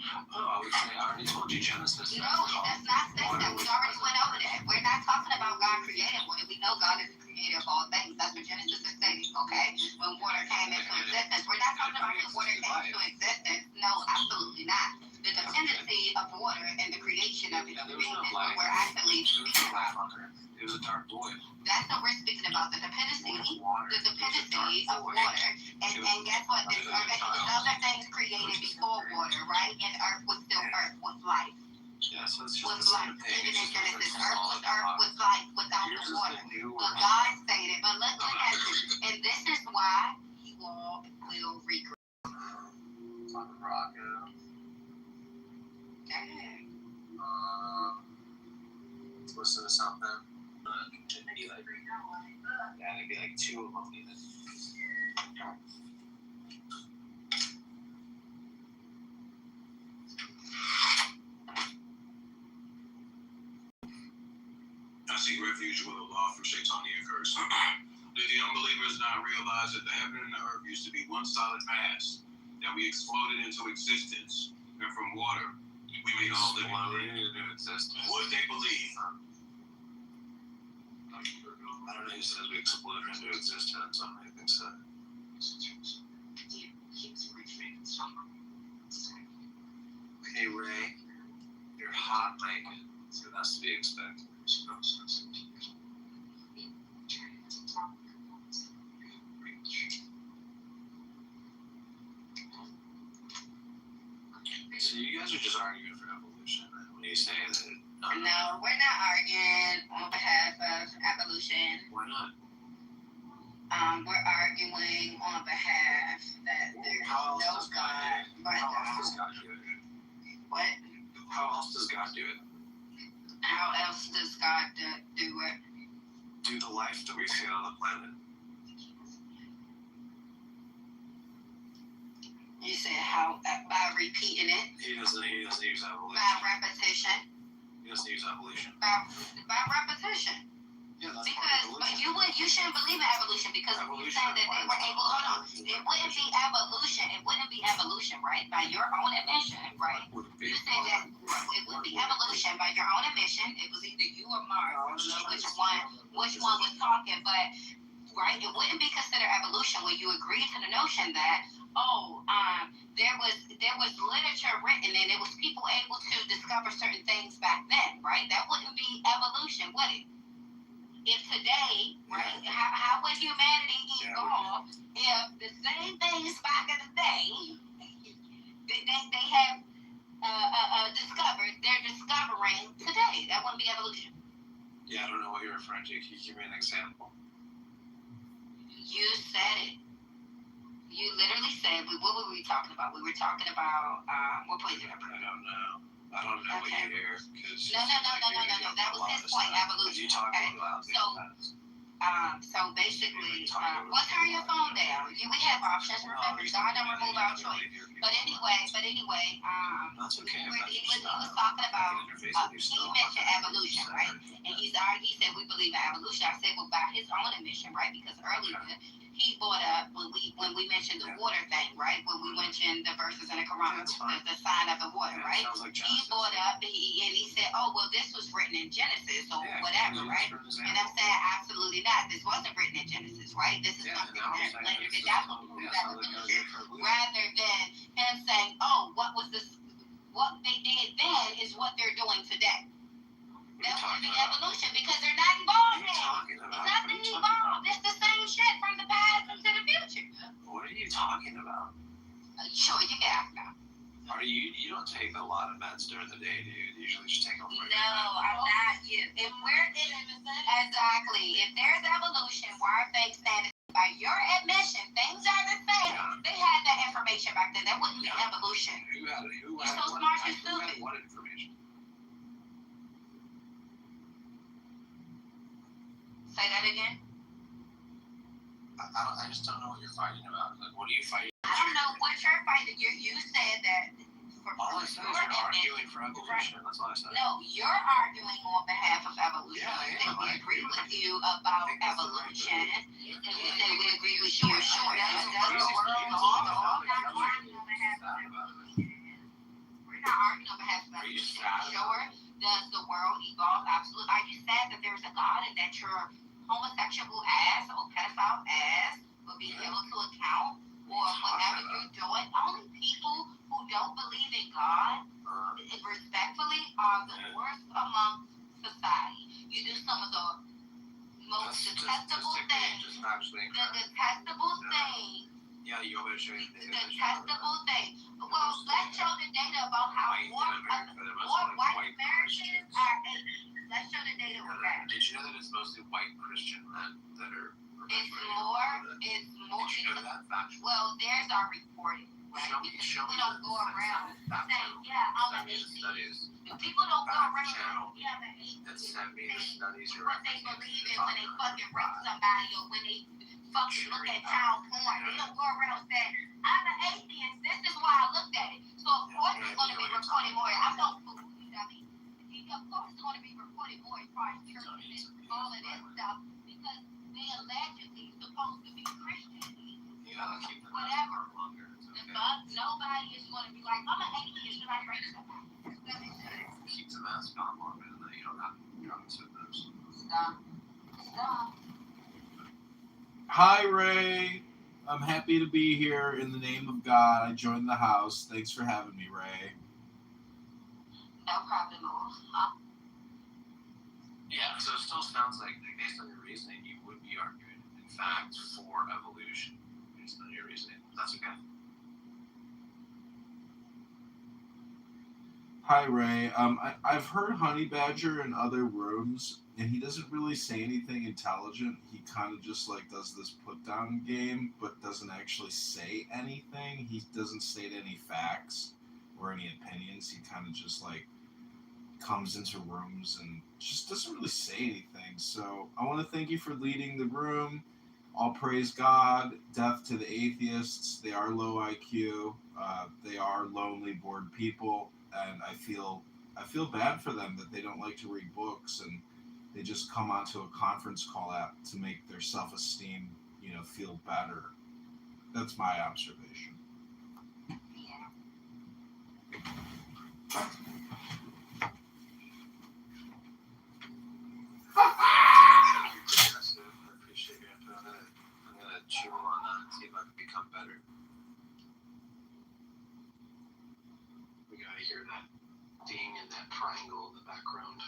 I would say I already told you Genesis. No, that's not stated. We already went over that. We're not talking about God creating water. We know God is the creator of all things. That's what Genesis is stating, okay? When water came into existence. We're not talking about when water came into existence. No, absolutely not. The dependency of water and the creation of the human being is what we're actually speaking about. It was a dark void. That's what we're speaking about. The dependency of water. And guess what? There's other things created before water, right? And earth was still earth with life. Yeah, so it's just With the same life. thing. Even in Genesis, earth was earth with life without the water. But God stated, but look at this. And this is why he will regret. On the rock, yeah. Okay. Listen to something. Maybe like, yeah, maybe like two of them even. I seek refuge with Allah from Shaitanic curse. Did the unbelievers not realize that the heaven and the earth used to be one solid mass, that we exploded into existence, and from water we made all living things? Would they believe? I don't know who says we exploded into existence. I don't think so. Hey Ray, you're hot naked, so that's to be expected. So you guys are just arguing for evolution when you say that. No, we're not arguing on behalf of evolution. Why not? We're arguing on behalf that there's no God. How else does God do it? What? How else does God do it? How else does God do it? Do the life that we see on the planet. You said how by repeating it. He doesn't use evolution. By repetition. He doesn't use evolution. By repetition. Yeah, that's because but you shouldn't believe in evolution because you saying that they were able. Hold on. It wouldn't be evolution. It wouldn't be evolution, right? By your own admission, right? You said that it would be evolution by your own admission. It was either you or Mark. I don't know which one was talking when you agree to the notion that there was literature written and it was people able to discover certain things back then, right? That wouldn't be evolution, would it? If today, right, how would humanity evolve if the same things back in the day they have discovered, they're discovering today? That wouldn't be evolution. Yeah, I don't know what you're referring to. Can you give me an example? You said it. You literally said, what were we talking about? We were talking about, what point did I bring? I don't know what you hear. No. That was his point, evolution. You talk Okay. about So basically, well, turn your phone down. We have options. Remember, God don't remove our choice. But anyway, that's okay. he was talking about, he mentioned evolution, right? And he said we believe in evolution. I said, well, by his own admission, right? Because earlier he brought up when we mentioned the water thing, right? When we mentioned the verses in the Quran, the sign of the water, right? He brought up and he said, oh, well, this was written in Genesis or whatever, right? And I'm saying absolutely not. This wasn't written in Genesis, right? This is something that later developed rather than him saying, oh, what they did then is what they're doing today. That would be evolution because they're not evolved now. Nothing evolved. It's the same shit from the past into the future. What are you talking about? Sure, you can ask now. You don't take a lot of meds during the day, dude. You usually just take them for No, I'm not you. If we're exactly, if there's evolution, why are things standing? By your admission, things are the same. Yeah. They had that information back then. That wouldn't be evolution. Who had You're so smart and stupid. What information? Say that again. I just don't know what you're fighting about. Like, what are you fighting? I don't know what you're fighting. You said that. All I said is you're arguing for evolution. That's all I said. No, you're arguing on behalf of evolution. Yeah, I am. We agree with you about evolution. And we say we agree with you. Sure, that's the world. We're not arguing on behalf of evolution. Sure, does the world evolve? Absolutely. Are you sad that there's a God and that you're homosexual ass or pedophile ass will be held to account or whatever you're doing? Only people who don't believe in God, respectfully, are the worst among society. You do some of the most detestable things. The detestable thing. Yeah, you always show me the detestable thing. Well, let's show the data about how more white Americans are atheists. Let's show the data with that. Did you know that it's mostly white Christian men that are? It's more. Did you know that factually? Well, there's our reporting, right? Because people don't go around saying, "Yeah, I'm an atheist." People don't go around saying, "Yeah, I'm an atheist." What they believe in when they fucking rape somebody or when they fucking look at child porn. They don't go around saying, "I'm an atheist. This is why I looked at it." So of course it's going to be reported more. I'm no fool. You know what I mean? Of course it's going to be reported more as far as churches and all of that stuff because they allegedly supposed to be Christian. Whatever. But nobody is going to be like, I'm an atheist and I rape somebody. Keep the mask on longer than that. You don't have drugs with those. Stop. Hi, Ray. I'm happy to be here in the name of God. I joined the house. Thanks for having me, Ray. No problem. Yeah, so it still sounds like, based on your reasoning, you would be arguing, in fact, for evolution, based on your reasoning. That's okay. Hi, Ray. I've heard Honey Badger in other rooms, and he doesn't really say anything intelligent. He kind of just like does this put-down game, but doesn't actually say anything. He doesn't state any facts or any opinions. He kind of just like comes into rooms and just doesn't really say anything. So I want to thank you for leading the room. All praise God. Death to the atheists. They are low IQ. They are lonely, bored people, and I feel bad for them that they don't like to read books and they just come onto a conference call app to make their self-esteem, feel better. That's my observation. I appreciate your input. I'm gonna chew on that. See if better. We gotta hear that ding and that triangle in the background.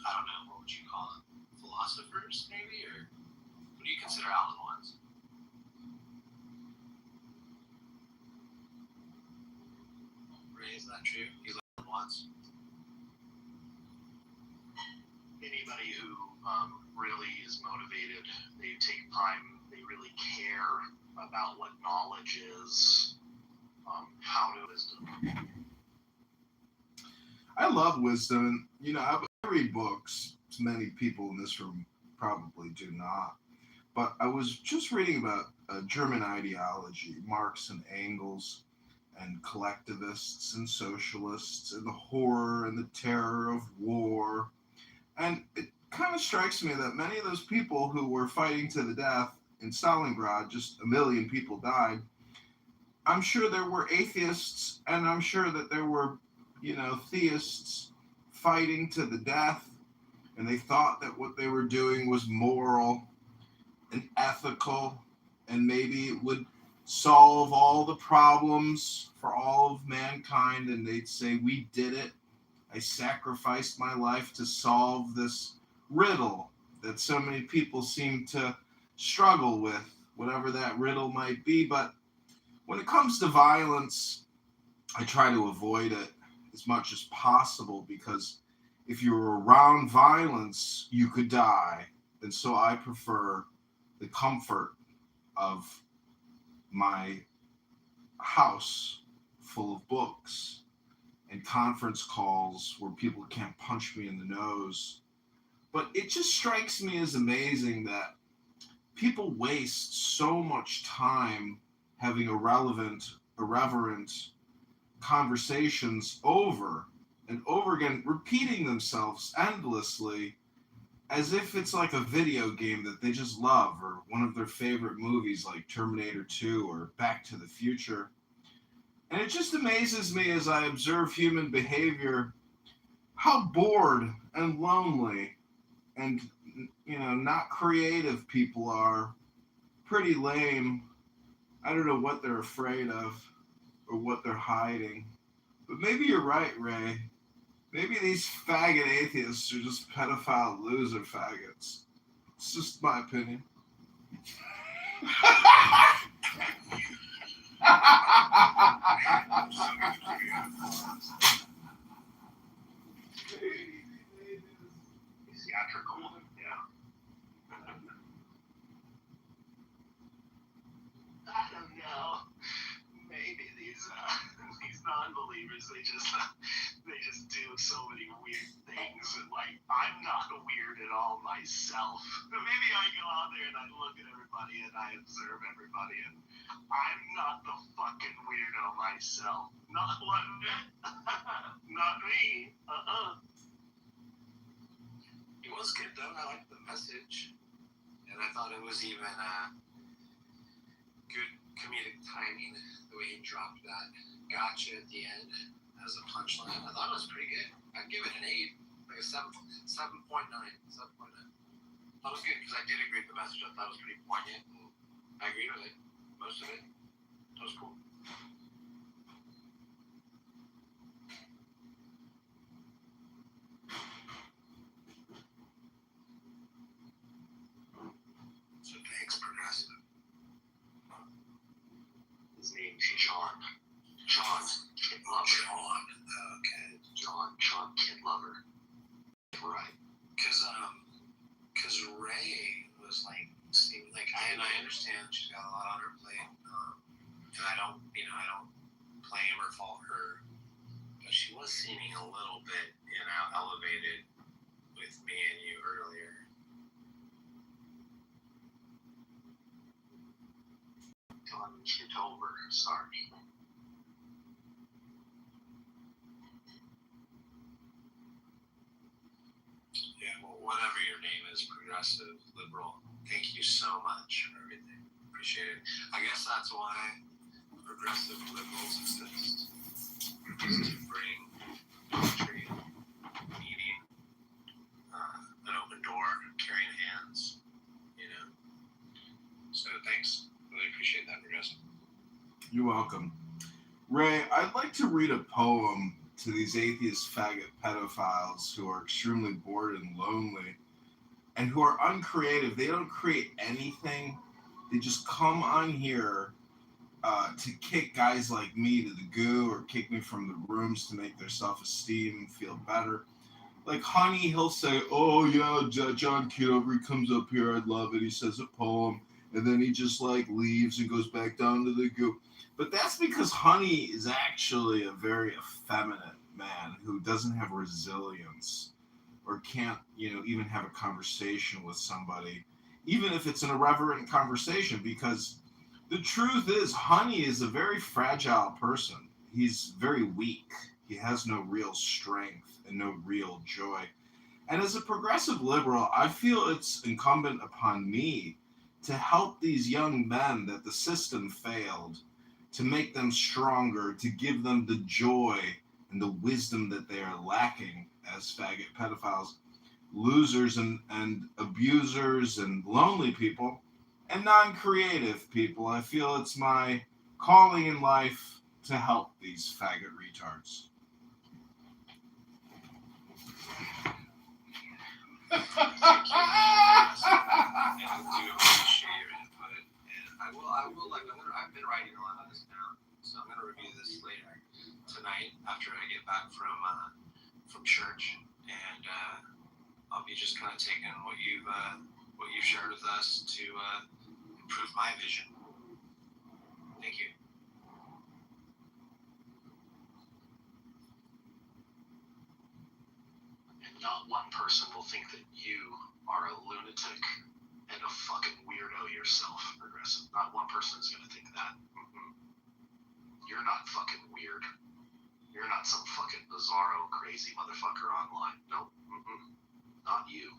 I don't know, what would you call them? Philosophers, maybe? Or what do you consider Alan Watts? Ray, is that true? You like Alan Watts? Anybody who really is motivated, they take time, they really care about what knowledge is, how to wisdom. I love wisdom. You know, I read books. Many people in this room probably do not. But I was just reading about German ideology, Marx and Engels, and collectivists and socialists, and the horror and the terror of war. And it kind of strikes me that many of those people who were fighting to the death in Stalingrad, just a million people died. I'm sure there were atheists, and I'm sure that there were, theists fighting to the death, and they thought that what they were doing was moral and ethical, and maybe it would solve all the problems for all of mankind, and they'd say, we did it. I sacrificed my life to solve this riddle that so many people seem to struggle with, whatever that riddle might be. But when it comes to violence, I try to avoid it as much as possible, because if you're around violence, you could die. And so I prefer the comfort of my house full of books and conference calls where people can't punch me in the nose. But it just strikes me as amazing that people waste so much time having irreverent conversations over and over again, repeating themselves endlessly, as if it's like a video game that they just love, or one of their favorite movies like Terminator 2 or Back to the Future. And it just amazes me as I observe human behavior, how bored and lonely and, not creative people are. Pretty lame. I don't know what they're afraid of or what they're hiding. But maybe you're right, Ray. Maybe these faggot atheists are just pedophile loser faggots. It's just my opinion. Theatrical, yeah. I don't know. Maybe these non-believers, they just do so many weird things, and I'm not weird at all myself. Maybe I go out there and I look at everybody and I observe everybody, and I'm not the fucking weirdo myself. Not one bit. Not me. It was good though. I liked the message, and I thought it was even good comedic timing, the way he dropped that gotcha at the end as a punchline. I thought it was pretty good. I'd give it an 8, like a 7.9. That was good, because I did agree with the message. I thought it was pretty poignant, and I agree with it. Most of it. That was cool. So thanks, Progressive. His name's John. John Kitover. Okay. John Kitover. Right. Because Ray was seemed like I understand she's got a lot on her plate, and I don't blame or fault her, but she was seeming a little bit elevated with me and you earlier. John Kitover, sorry. Yeah, well, whatever your name is, progressive, liberal, thank you so much for everything. Appreciate it. I guess that's why progressive liberals exist. Just to bring You're welcome. Ray, I'd like to read a poem to these atheist faggot pedophiles who are extremely bored and lonely and who are uncreative. They don't create anything. They just come on here to kick guys like me to the goo or kick me from the rooms to make their self-esteem feel better. Like Honey, he'll say, oh yeah, John Kitover, he comes up here, I love it, he says a poem, and then he just like leaves and goes back down to the goo. But that's because Honey is actually a very effeminate man who doesn't have resilience or can't, even have a conversation with somebody, even if it's an irreverent conversation, because the truth is Honey is a very fragile person. He's very weak. He has no real strength and no real joy. And as a progressive liberal, I feel it's incumbent upon me to help these young men that the system failed, to make them stronger, to give them the joy and the wisdom that they are lacking as faggot pedophiles, losers and abusers and lonely people and non-creative people. I feel it's my calling in life to help these faggot retards. Thank you. And I do appreciate your input. And I will I've been writing a lot of this down, so I'm gonna review this later tonight after I get back from church, and I'll be just kind of taking what you've shared with us to improve my vision. Thank you. Not one person will think that you are a lunatic and a fucking weirdo yourself, Progressive. Not one person is going to think that. You're not fucking weird. You're not some fucking bizarro crazy motherfucker online. Nope. Not you.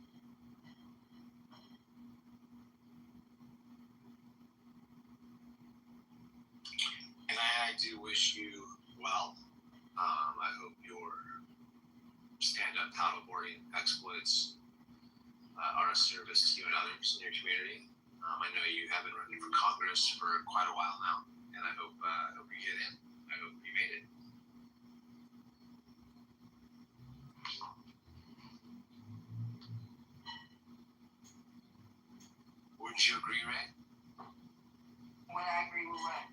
And I do wish you well. I hope your stand-up paddleboarding exploits are a service to you and others in your community. I know you have been running for Congress for quite a while now, and I hope you get in. I hope you made it. Wouldn't you agree, Ray? Would I agree with what?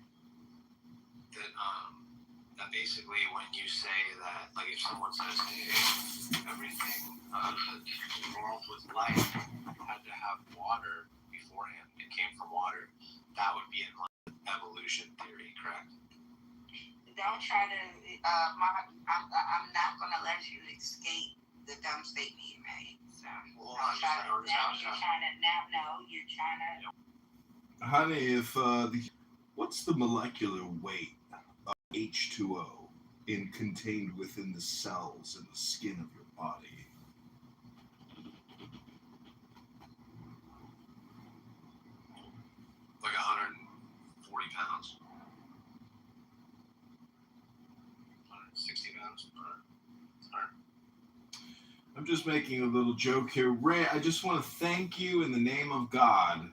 That basically when you say that, like if someone says, hey, everything the world was life had to have water beforehand, it came from water, that would be in like evolution theory, correct? Don't try to, I'm not going to let you escape the dumb statement you made. So, Well, you're trying to. Honey, what's the molecular weight of H2O contained within the cells in the skin of your body? Like 140 pounds. 160 pounds. I'm just making a little joke here. Ray, I just want to thank you in the name of God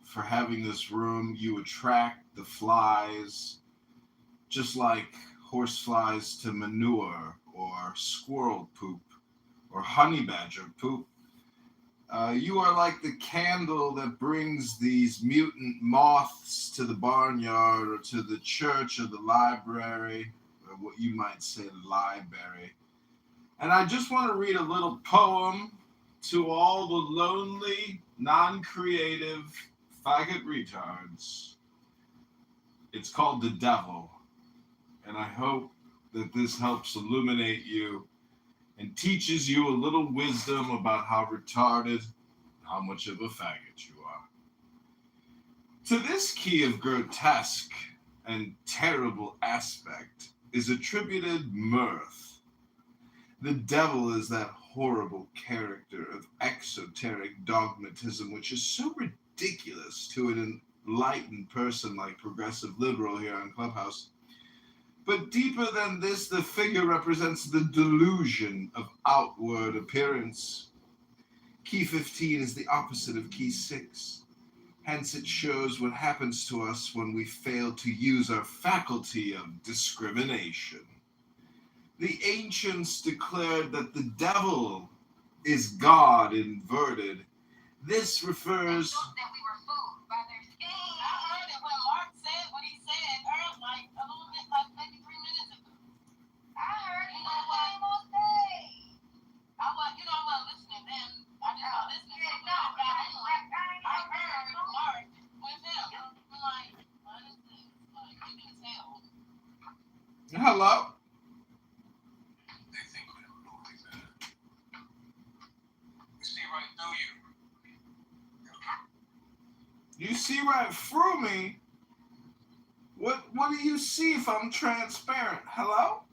for having this room. You attract the flies, just like horse flies to manure or squirrel poop or honey badger poop. You are like the candle that brings these mutant moths to the barnyard or to the church or the library, or what you might say, the library. And I just want to read a little poem to all the lonely, non-creative faggot retards. It's called The Devil. And I hope that this helps illuminate you and teaches you a little wisdom about how retarded, how much of a faggot you are. To this key of grotesque and terrible aspect is attributed mirth. The devil is that horrible character of exoteric dogmatism which is so ridiculous to an enlightened person like Progressive Liberal here on Clubhouse. But deeper than this, the figure represents the delusion of outward appearance. Key 15 is the opposite of key 6. Hence, it shows what happens to us when we fail to use our faculty of discrimination. The ancients declared that the devil is God inverted. This refers... That we were fooled by their skin. I heard it when Mark said what he said earlier, like a little bit, like maybe 3 minutes ago. I heard You it know what? came on stage. I wasn't listening then. I just not listening. Yeah, So no, when I got home, I I heard Mark with him. I'm like, what is this? Like, you can tell. Hello? They think we don't know any better. We see right through you. You see right through me? What do you see if I'm transparent? Hello?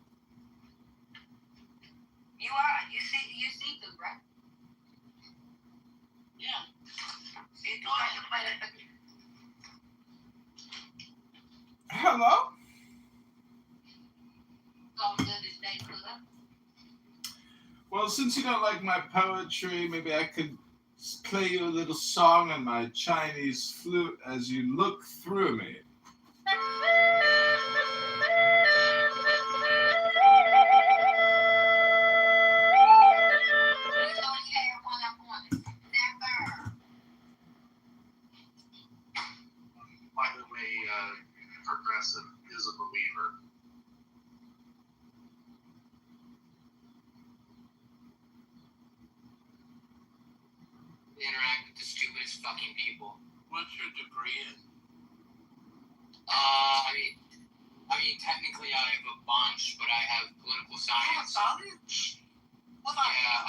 You are. You see them, right? Yeah. You go ahead and play that. Hello? All good as they could. Well, since you don't like my poetry, maybe I could play you a little song on my Chinese flute as you look through me. By the way, Progressive is a believer. Interact with the stupidest fucking people. What's your degree in? I mean, technically I have a bunch, but I have political science. College? Yeah.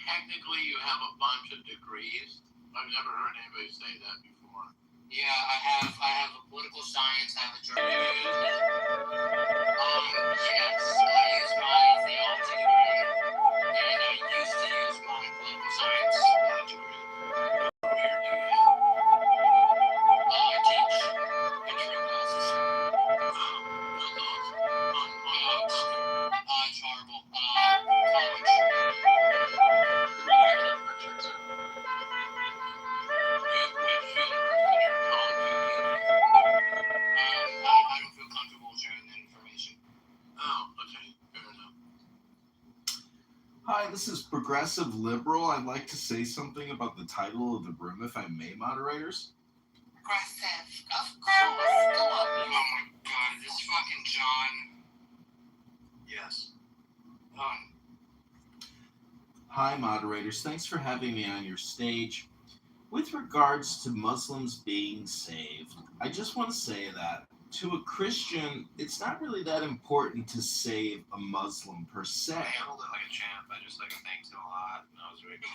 Technically, you have a bunch of degrees. I've never heard anybody say that before. Yeah, I have a political science, I have a journalism. Yes, I use my theology degree, and I used to use my political science degree. I teach intro classes. It's horrible. College. I don't feel comfortable sharing that information. Oh, okay, fair enough. Hi, this is Progressive Liberal. I'd like to say something about the title of the room, if I may, moderators. Progressive. Of course. Go on. Oh my god, this fucking John. Yes. Hi, moderators. Thanks for having me on your stage. With regards to Muslims being saved, I just want to say that to a Christian, it's not really that important to save a Muslim per se. I handled it like a champ. I just thanked him a lot, and I was very cool.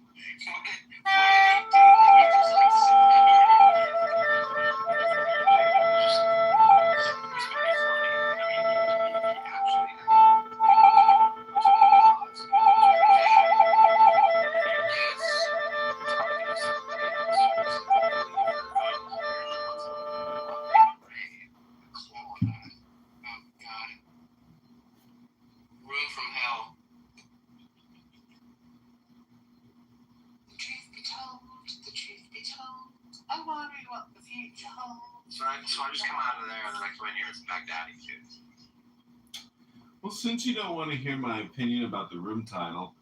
What did he do? He just Room from hell. The truth be told, I'm wondering what the future holds. So I just come out of there, and then I come in here, it's Baghdadi too. Well, since you don't want to hear my opinion about the room title,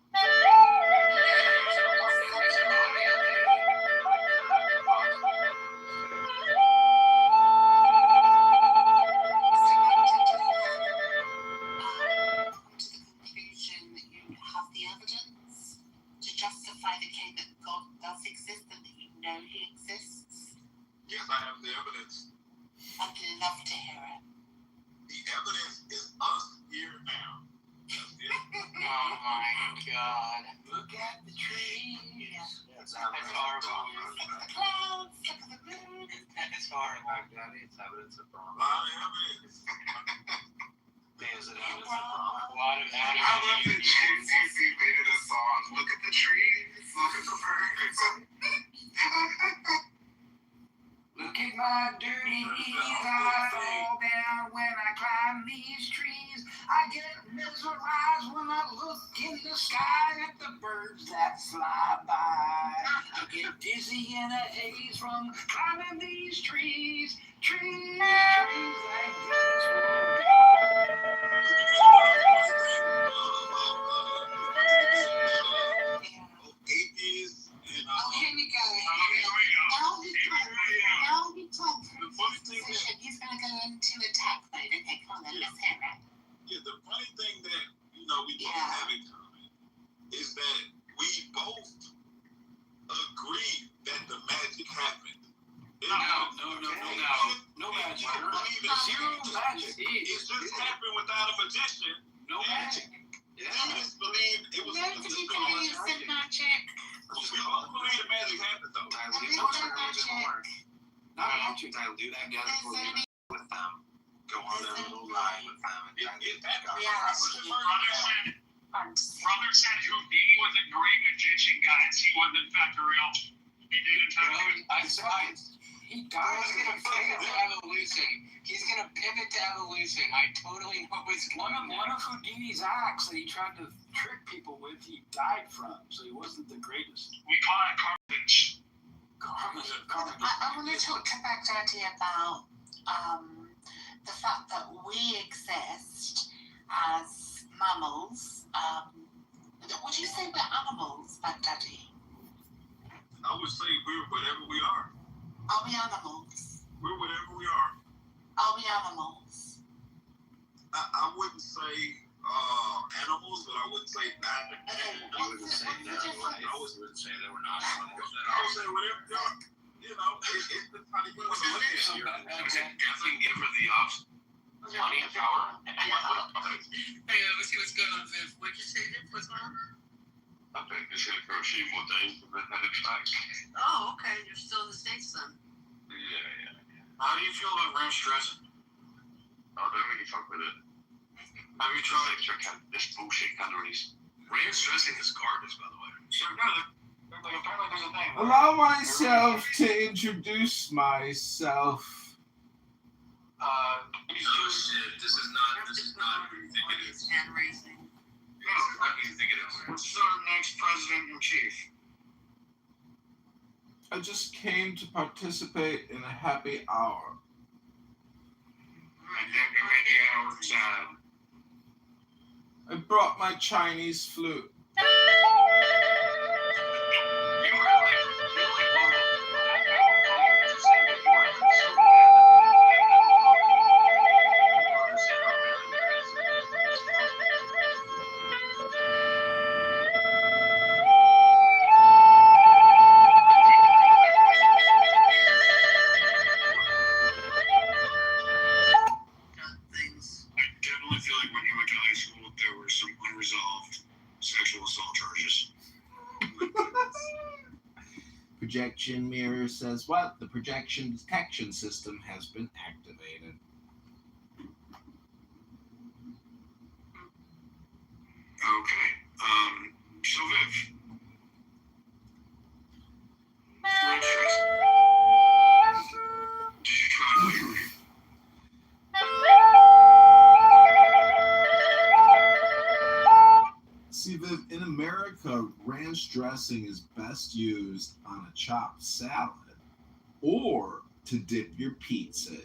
Justify the claim that God does exist and that you know He exists? Yes, I have the evidence. I'd love to hear it. The evidence is us here now. Oh my god. Look at the trees. That's horrible. Look at the clouds, look at the moon. It's horrible. Baghdadi, it's evidence of A Brahma. lot of evidence. Is it evidence of Brahma? A lot of I love the JCC made it a song. Look at the trees. Look at the birds. Look at my dirty knees, I fall down when I climb these trees. I get mesmerized when I look in the sky at the birds that fly by. I get dizzy in a haze from climbing these trees. Trees like this Atheists and Oh, here we go. Now he told position. He's going to go into attack mode. Okay, come on then. Let's hear it. Yeah, the funny thing that we both have in common is that we both agree that the magic happened. No magic. Zero magic. It just happened without a magician. No magic. Demons believed it was Nobody believes in magic. We both believe the magic happened though. Not magic. I'll do that with them. Go on a little ride with them. Brother said Houdini was a great magician, guys. He was in fact real. He did in fact. He died. He's gonna pivot to evolution. He's gonna pivot to evolution. I totally know what's going on. One of Houdini's acts that he tried to trick people with, he died from. So he wasn't the greatest. We call it garbage. I want to talk to Baghdadi about the fact that we exist as mammals. Would you say we're animals, Baghdadi? I would say we're whatever we are. Are we animals? We're whatever we are. Are we animals? I wouldn't say animals, but I wouldn't say not. I wouldn't say that. I wouldn't say that we're not animals. I would say whatever we are. You know, it's the funny thing. Definitely give her the option. Money and power. Hey, let's see what's going on, Viv. What'd you say, Viv? What's going on? I think it's going to throw a few more days for the next back. Oh, okay. You're still in the States then. Yeah. How do you feel about ranch dressing? I don't really fuck with it. Have you tried this bullshit calories? ranch dressing? Is garbage, by the way. Apparently there's a thing. Allow myself to introduce myself. No shit. This is not who you think it is. And racing. Not who you think it is. What's our next president in chief? I just came to participate in a happy hour. I brought my Chinese flute. Projection mirror says what? The projection detection system has been activated. Okay. So Viv. Did you try later? See, Viv, in America, ranch dressing is best used on a chopped salad or to dip your pizza in.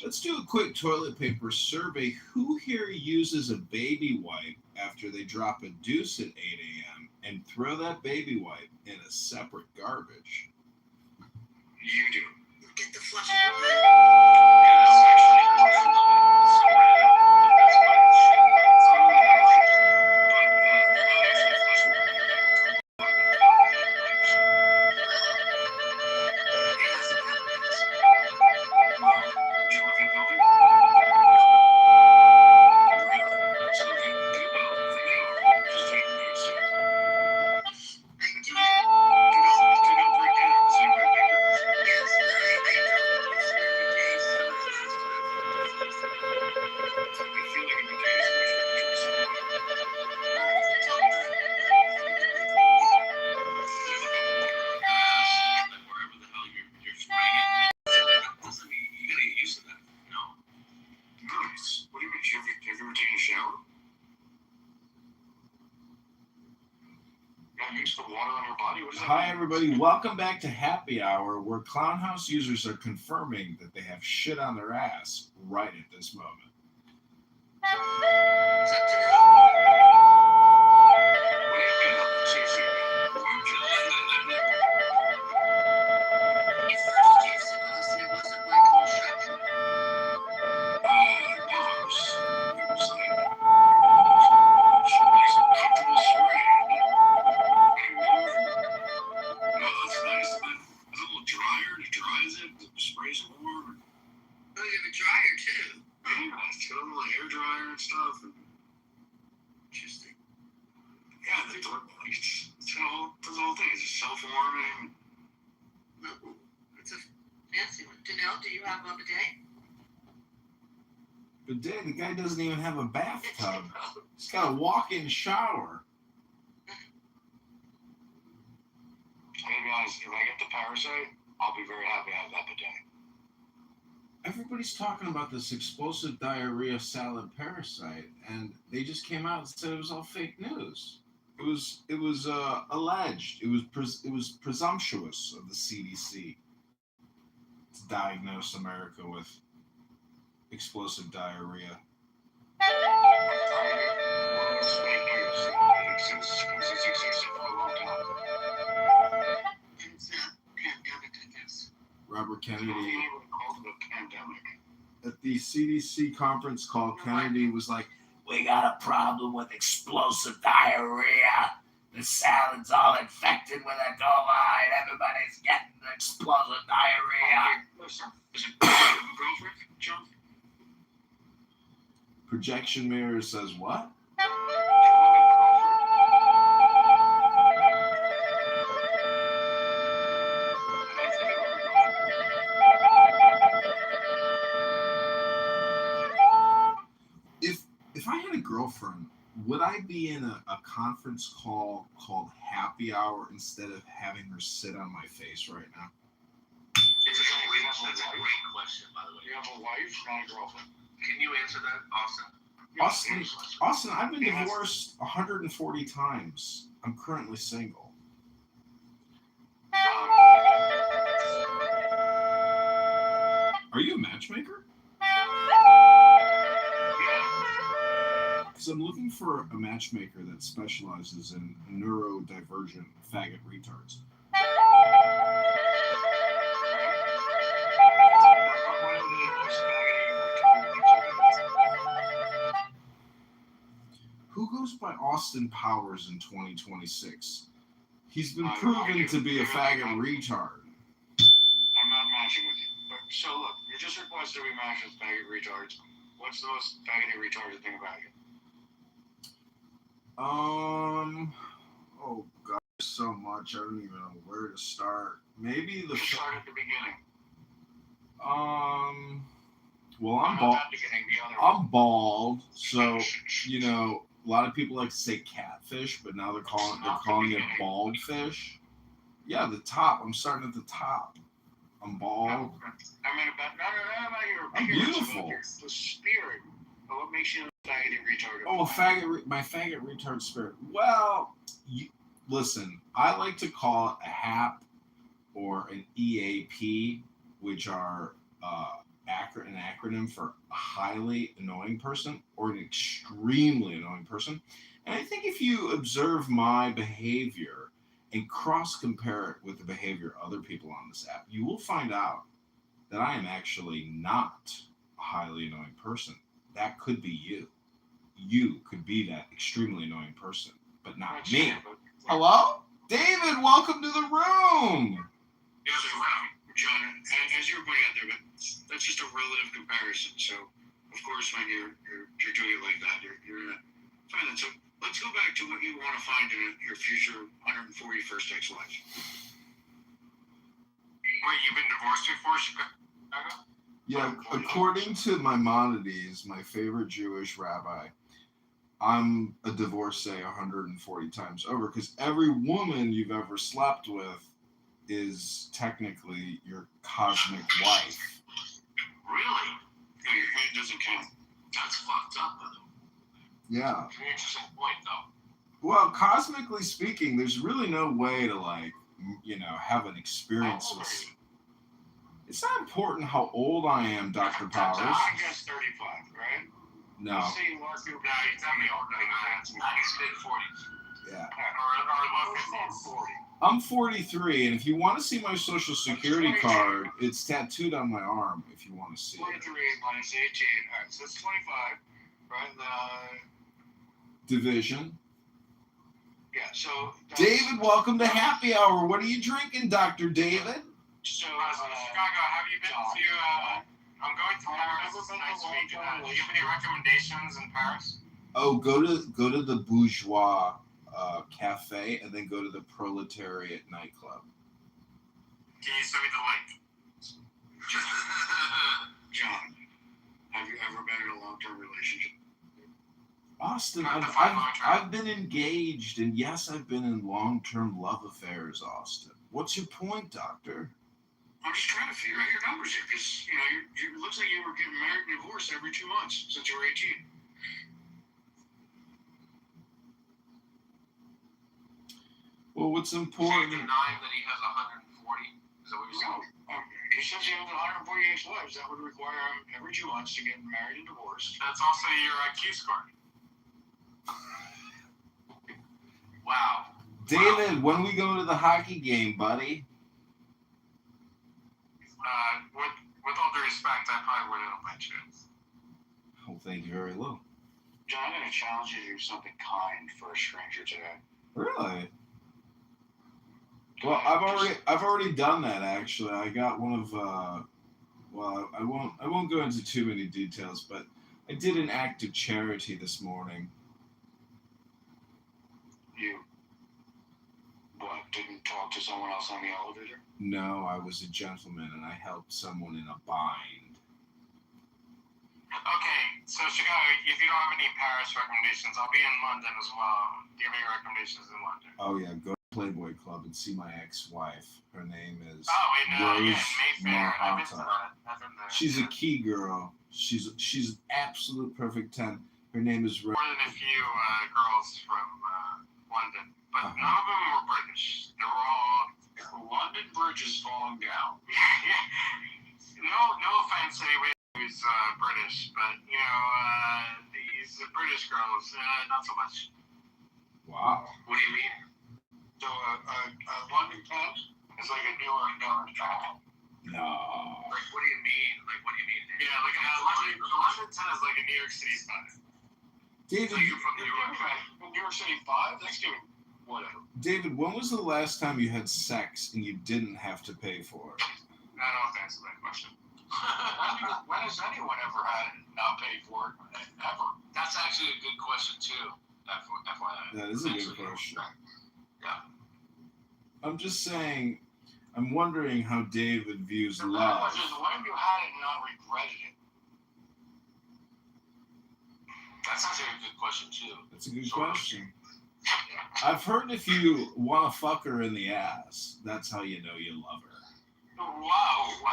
Let's do a quick toilet paper survey. Who here uses a baby wipe after they drop a deuce at 8 a.m. and throw that baby wipe in a separate garbage? You do. Get the flush. use the water on your body? What does that Hi, mean? everybody. Welcome back to Happy Hour, where Clown House users are confirming that they have shit on their ass right at this moment. Bidet, the guy doesn't even have a bathtub. He's got a walk-in shower. Hey guys, if I get the parasite, I'll be very happy to have that bidet. Everybody's talking about this explosive diarrhea salad parasite, and they just came out and said it was all fake news. It was alleged. It was presumptuous of the CDC to diagnose America with explosive diarrhea. Robert Kennedy, at the CDC conference call, Kennedy was like, "We got a problem with explosive diarrhea. The salad's all infected with E. coli. Everybody's getting explosive diarrhea." Projection mirror says what? If I had a girlfriend, would I be in a conference call called Happy Hour instead of having her sit on my face right now? That's a great question, by the way. You have a wife, not a girlfriend. Can you answer that, Austin? Austin, I've been divorced 140 times. I'm currently single. Are you a matchmaker? Because I'm looking for a matchmaker that specializes in neurodivergent faggot retards. Who goes by Austin Powers in 2026? He's been proven to be a faggot retard. I'm not matching with you. But, so look, you just requested we match with faggot retards. What's the most faggoty retarded thing about you? Oh God, so much. I don't even know where to start. Maybe the. Start at the beginning. Well, I'm bald. I'm bald, so you know a lot of people like to say catfish, but now they're calling it bald fish. Yeah, the top. I'm starting at the top. I'm bald. I mean, about your I'm beautiful. The spirit. But what makes you a faggoty retard? Oh, my faggot retard spirit. Well, listen, I like to call it a HAP or an EAP, which are an acronym for a highly annoying person or an extremely annoying person. And I think if you observe my behavior and cross-compare it with the behavior of other people on this app, you will find out that I am actually not a highly annoying person. That could be you. You could be that extremely annoying person, but not me. Hello? David, welcome to the room. Yes, John, as you were pointing out there, but that's just a relative comparison. So, of course, when you're doing it like that, you're fine. So let's go back to what you want to find in your future 141st ex-wife. Wait, you've been divorced before, Chicago? Yeah, according to Maimonides, my favorite Jewish rabbi, I'm a divorcee 140 times over because every woman you've ever slept with is technically your cosmic wife. Really? No, your hand doesn't count. That's fucked up, by the way. Yeah. It's an interesting point, though. Well, cosmically speaking, there's really no way to have an experience with. It's not important how old I am, Dr. Powers. I guess 35, right? No. You see Mark, you tell me older than that. He's mid-40s. Yeah. Or low 40. I'm 43, and if you want to see my social security card, it's tattooed on my arm. If you want to see 43 it. minus 18. All right, so it's 25, right? Division. Yeah. So. David, welcome to Happy Hour. What are you drinking, Dr. David? So, Chicago, have you been to? I'm going to Paris next week. Do you have any recommendations in Paris? Oh, go to the Bourgeois cafe, and then go to the Proletariat nightclub. Can you send me the link? John, have you ever been in a long-term relationship? Austin, I've been engaged, and yes, I've been in long-term love affairs, Austin. What's your point, Doctor? I'm just trying to figure out your numbers here, because it looks like you were getting married and divorced every 2 months since you were 18. Well, what's important? Denying that he has 140. Is that what you're saying? No. He says he has 140 ex-wives. That would require him every 2 months to get married and divorced. That's also your IQ score. Wow. David, when we go to the hockey game, buddy? With all due respect, I probably wouldn't have by chance. Oh, thank you very little. John, I'm going to challenge you to do something kind for a stranger today. Really? Well, I've already done that, actually. I got one of I won't go into too many details, but I did an act of charity this morning. You didn't talk to someone else on the elevator? No, I was a gentleman, and I helped someone in a bind. Okay, so Chicago, if you don't have any Paris recommendations, I'll be in London as well. Do you have any recommendations in London? Oh, yeah, go to Playboy Club and see my ex-wife. Her name is Mayfair. Mahata. I've been to that. She's a key girl. She's an absolute perfect 10. Her name is More than a few girls from London, but none of them were British. They were all London Bridge is falling down. No offense to anybody who's British, but these British girls, not so much. Wow. What do you mean? So a London pub is like a New York town. No. Like, what do you mean? Yeah, like London 10 is like a New York City spot. David, So you're from New York? New York City 5? That's doing whatever. David, when was the last time you had sex and you didn't have to pay for it? I don't have to answer that question. When has anyone ever had it not paid for it? Ever? That's actually a good question too. FYI. That is a good question. Yeah. I'm just saying, I'm wondering how David views The real love. question is, when have you had it and not regretted it? That's actually a good question too. That's a good question. I've heard if you want to fuck her in the ass, that's how you know you love her. Wow.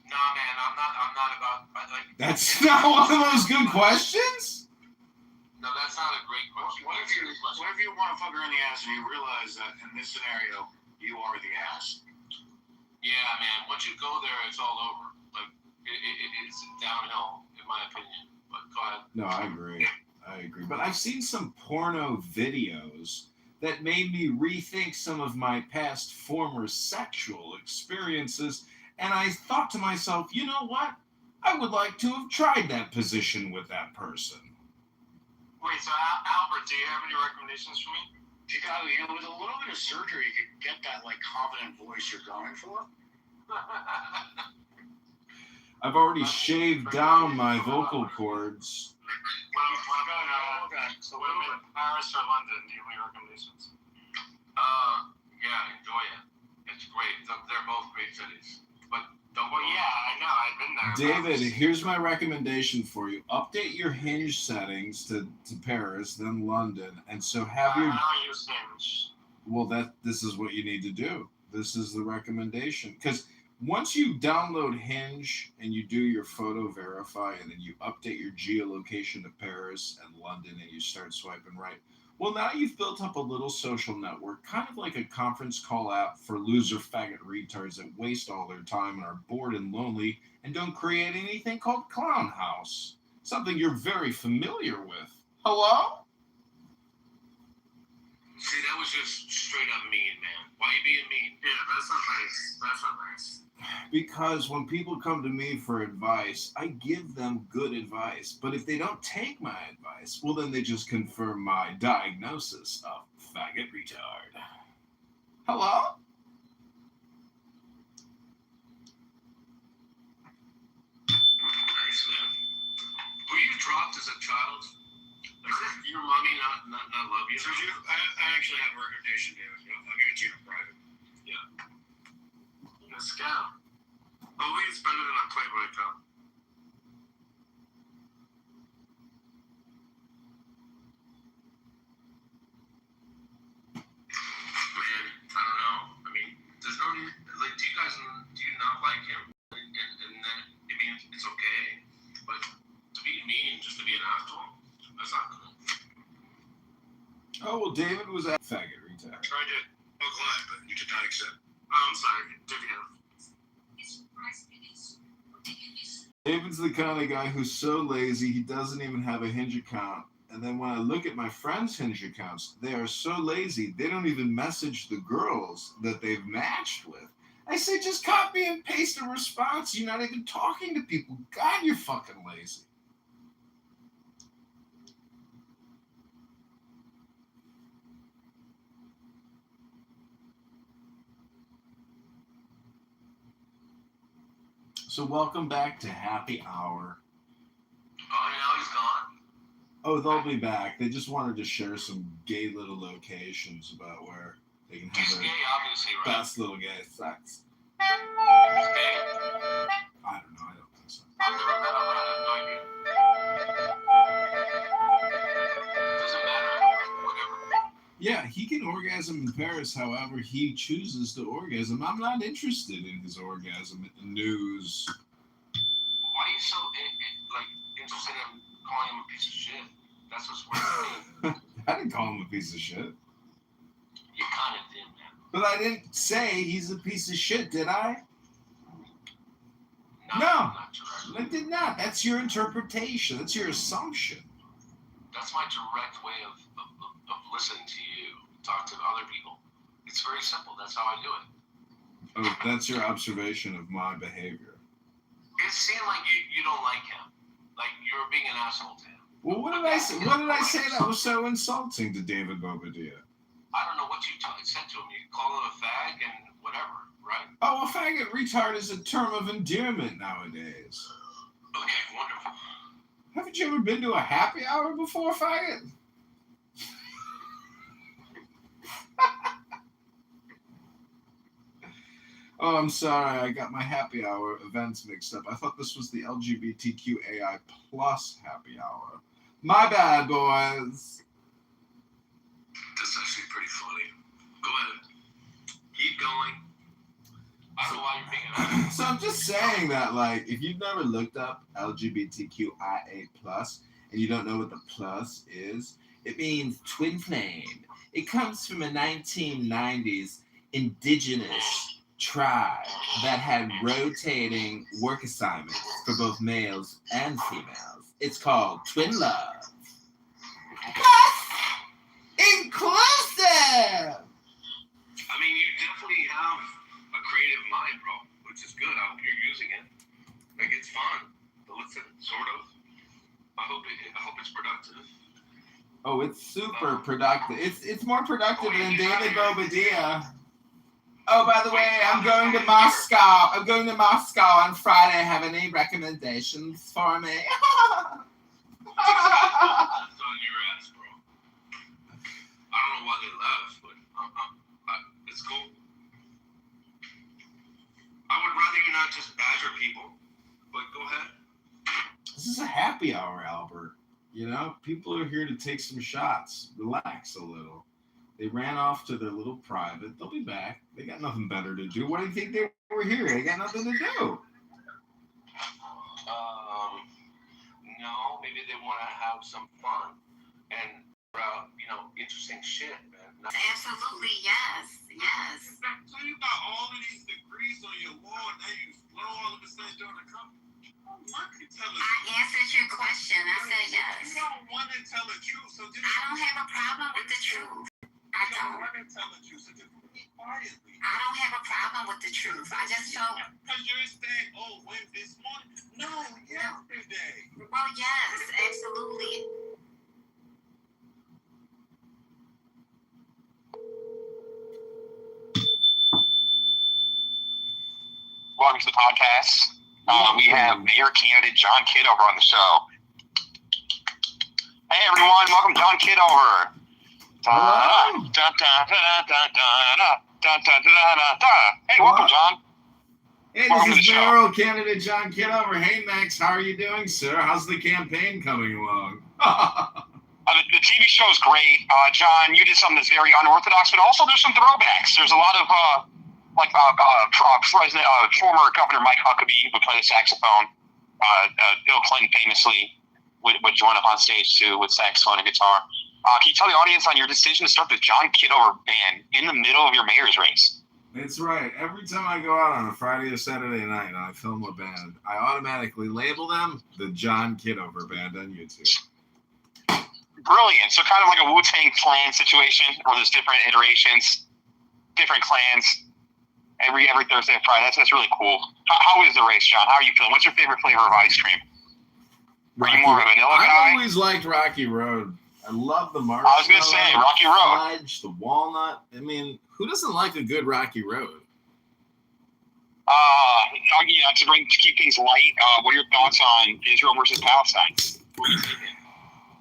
Nah, man, I'm not about like. That's not one of those good questions? No, that's not a great question. What if you want to fuck her in the ass and you realize that in this scenario, you are the ass? Yeah, man. Once you go there, it's all over. Like it's downhill, in my opinion. But go ahead. No, I agree. But I've seen some porno videos that made me rethink some of my past former sexual experiences, and I thought to myself, you know what? I would like to have tried that position with that person. Wait, so Albert, do you have any recommendations for me? Chicago, with a little bit of surgery, you could get that confident voice you're going for. I've already shaved down my vocal cords. So what about Paris or London? Do you have any recommendations? Yeah, enjoy it. It's great. They're both great cities. But don't go. Yeah, I know. I've been there. David, here's my recommendation for you. Update your Hinge settings to Paris, then London, and so have your. I don't use Hinge. Well, this is what you need to do. This is the recommendation. Because Once you download Hinge and you do your photo verify and then you update your geolocation to Paris and London and you start swiping right, well, now you've built up a little social network, kind of like a conference call app for loser faggot retards that waste all their time and are bored and lonely and don't create anything called Clown House. Something you're very familiar with. Hello? See, that was just straight up mean, man. Why you being mean? Yeah, that's not nice. That's not nice. Because when people come to me for advice, I give them good advice. But if they don't take my advice, well, then they just confirm my diagnosis of faggot retard. Hello? Nice, man. Were you dropped as a child? Like, your mommy not love you? I actually have a recommendation, David. I'll give it to you in private. Yeah. A scout. Always better than a Playboy account. Man, I don't know. I mean, there's no need. Like, do you not like him? And then, I mean, it's okay. But to be mean, just to be an asshole, that's not cool. Oh, well, David was a faggot retard. I tried to look live, but you did not accept. Oh, I'm sorry. Did you have? David's the kind of guy who's so lazy he doesn't even have a Hinge account. And then when I look at my friends' Hinge accounts, they are so lazy they don't even message the girls that they've matched with. I say just copy and paste a response. You're not even talking to people. God, you're fucking lazy. So welcome back to Happy Hour. Oh, now he's gone? Oh, they'll be back. They just wanted to share some gay little locations about where they can have He's their gay, obviously, right? best little gay sex. He's gay? I don't know. I don't think so. I've never met him. I have no idea. Doesn't matter. Whatever. Yeah, he can orgasm in Paris however he chooses to orgasm. I'm not interested in his orgasm news. Why are you so interested in calling him a piece of shit? That's what's weird to me. I didn't call him a piece of shit. You kind of did, man. But I didn't say he's a piece of shit, did I? No. Not direct. I did not. That's your interpretation. That's your assumption. That's my direct way of listening to you talk to other people. It's very simple. That's how I do it. Oh, that's your observation of my behavior. It seemed like you don't like him. Like you're being an asshole to him. Well, what did I say? What did I say that was so insulting to David Bobadilla? I don't know what you said to him. You call him a fag and whatever, right? Oh, a faggot retard is a term of endearment nowadays. Okay, wonderful. Haven't you ever been to a happy hour before, faggot? Oh, I'm sorry. I got my happy hour events mixed up. I thought this was the LGBTQAI plus happy hour. My bad, boys. That's actually pretty funny. Go ahead. Keep going. I don't know why you're being an asshole. So I'm just saying that, like, if you've never looked up LGBTQIA plus and you don't know what the plus is, it means twin flame. It comes from a 1990s indigenous tribe that had rotating work assignments for both males and females. It's called twin love. Plus inclusive. I mean, you definitely have a creative mind, bro, which is good. I hope you're using it. Like, it's fun to listen, sort of. I hope it's productive. Oh, it's super productive. It's more productive than David Bobadilla. Oh, by the way, I'm going to Moscow. I'm going to Moscow on Friday. Have any recommendations for me? It's on your ass, bro. I don't know why they laugh, but it's cool. I would rather you not just badger people, but go ahead. This is a happy hour, Albert. You know, people are here to take some shots. Relax a little. They ran off to their little private. They'll be back. They got nothing better to do. What do you think they We're here. They got nothing to do. No, maybe they want to have some fun and interesting shit, man. Absolutely, yes. So you got all of these degrees on your wall, and now you flow all of a sudden during the company. One can tell the I answered your question. I said yes. You don't want to tell the truth, so just. I don't have a problem with the truth. I You don't don't. want to tell the truth, so just speak quietly. I don't have a problem with the truth. I just felt. Because you're saying, oh, when this morning? No, yesterday. Well, yes, absolutely. Welcome to the podcast. We have Mayor candidate John Kitover on the show. Hey everyone, welcome John Kitover. Hey, welcome John. Hey, this is mayoral candidate John Kitover. Hey Max, how are you doing, sir? How's the campaign coming along? The TV show is great. John, you did something that's very unorthodox, but also there's some throwbacks. There's a lot of President, former Governor Mike Huckabee would play the saxophone. Bill Clinton famously would join up on stage too with saxophone and guitar. Can you tell the audience on your decision to start the John Kitover band in the middle of your mayor's race? That's right. Every time I go out on a Friday or Saturday night and I film a band, I automatically label them the John Kitover Band on YouTube. Brilliant. So kind of like a Wu-Tang Clan situation where there's different iterations, different clans. Every Thursday and Friday. That's really cool. How is the race, John? How are you feeling? What's your favorite flavor of ice cream? Are you more of a vanilla guy? I always liked Rocky Road. I love the marshmallow. I was going to say, Rocky Road. Fudge, the walnut. I mean, who doesn't like a good Rocky Road? To keep things light, what are your thoughts on Israel versus Palestine? What are you thinking?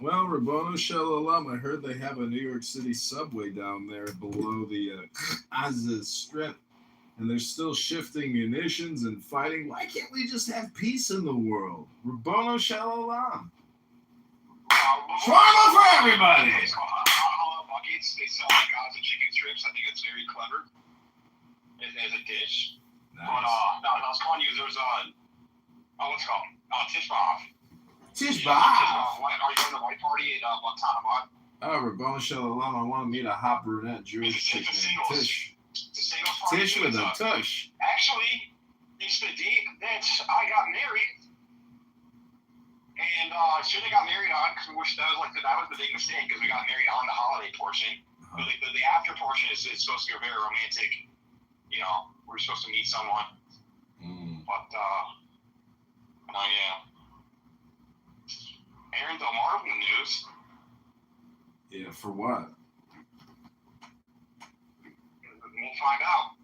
Well, Rabboni Shalom, I heard they have a New York City subway down there below the Gaza Strip. And they're still shifting munitions and fighting. Why can't we just have peace in the world? Rabboni Shalom. Shawarma for everybody. Halal buckets. They sell Gaza chicken strips. I think it's very clever as a dish. Nice. But I was calling you. There was what's it called? Tishbav. Are you going to the white party at Guantanamo? Oh, Rabboni Shalom. I want to meet a hot brunette Jewish chick named Tish. Tish with a tush. Actually, it's the date that I got married. And should have got married on, because that was the big mistake, because we got married on the holiday portion. But the after portion is supposed to be very romantic. We're supposed to meet someone. But yeah. Aaron Delmar from the news. Yeah, for what? We'll find out.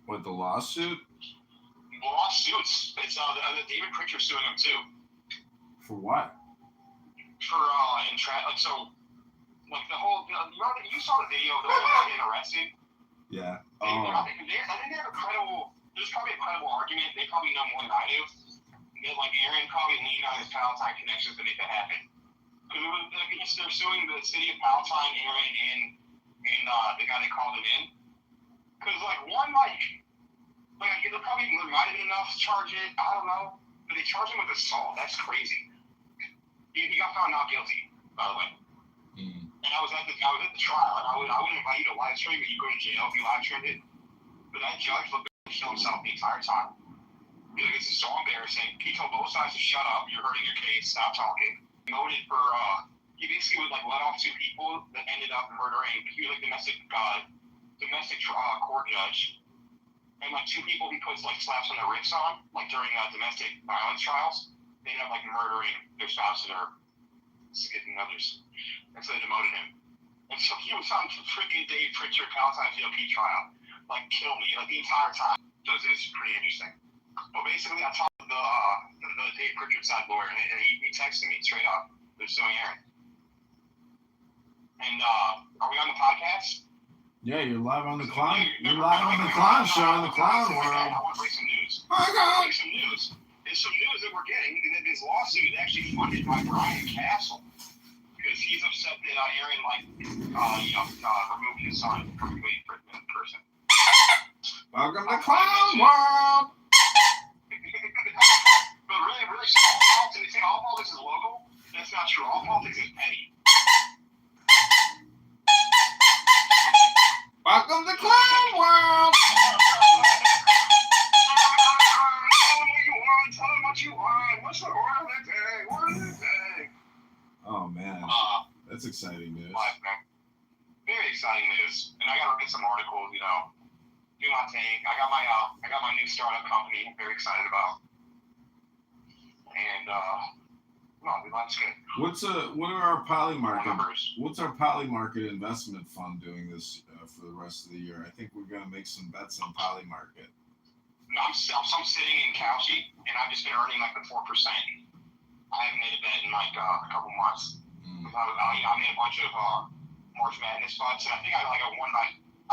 What, the lawsuit? Lawsuits. It's David Pritchard suing him too. For what? For the whole. You saw the video of the guy getting arrested. Yeah. I think they have a credible. There's probably a credible argument. They probably know more than I do. That Aaron probably leaned on his Palatine connections to make that happen. Because they're suing the city of Palatine, Aaron, and the guy that called him in. Because there probably might have been enough to charge it. I don't know, but they charged him with assault. That's crazy. He got found not guilty, by the way. And I was at the trial, and I would invite you to live stream it. You go to jail if you live streamed it. But that judge looked like he killed himself the entire time. This is so embarrassing. He told both sides to shut up. You're hurting your case. Stop talking. He voted for. He basically would let off two people that ended up murdering. He was domestic court judge, and two people he puts slaps on their wrists on during domestic violence trials. They ended up murdering their spouse or significant others, and so they demoted him. And so he was on freaking Dave Pritchard Palatine GOP trial, kill me the entire time. So it's pretty interesting. But basically, I talked to the Dave Pritchard side lawyer, and he texted me straight up. They're suing Aaron. And are we on the podcast? Yeah, you're live on the clown. You're live on the clown show in the clown world. I want to break some news. There's some news that we're getting, and that this lawsuit is actually funded by Brian Castle, because he's upset that Aaron removed his son from the person. Welcome Welcome to Clown World. But really, all politics, they say all politics is local. That's not true. All politics is petty. Welcome to Clown World. Tell them what you want. What's the order of the day? Order of the day. Oh man, that's exciting news. Very exciting news. And I gotta read some articles. You know, do my thing. I got my new startup company. I'm very excited about. And that's good. What's our Polymarket investment fund doing this for the rest of the year? I think we're gonna make some bets on Polymarket. I'm sitting in Cauchy, and I've just been earning like the 4%. I haven't made a bet in like a couple months. I made a bunch of March Madness spots, and I think I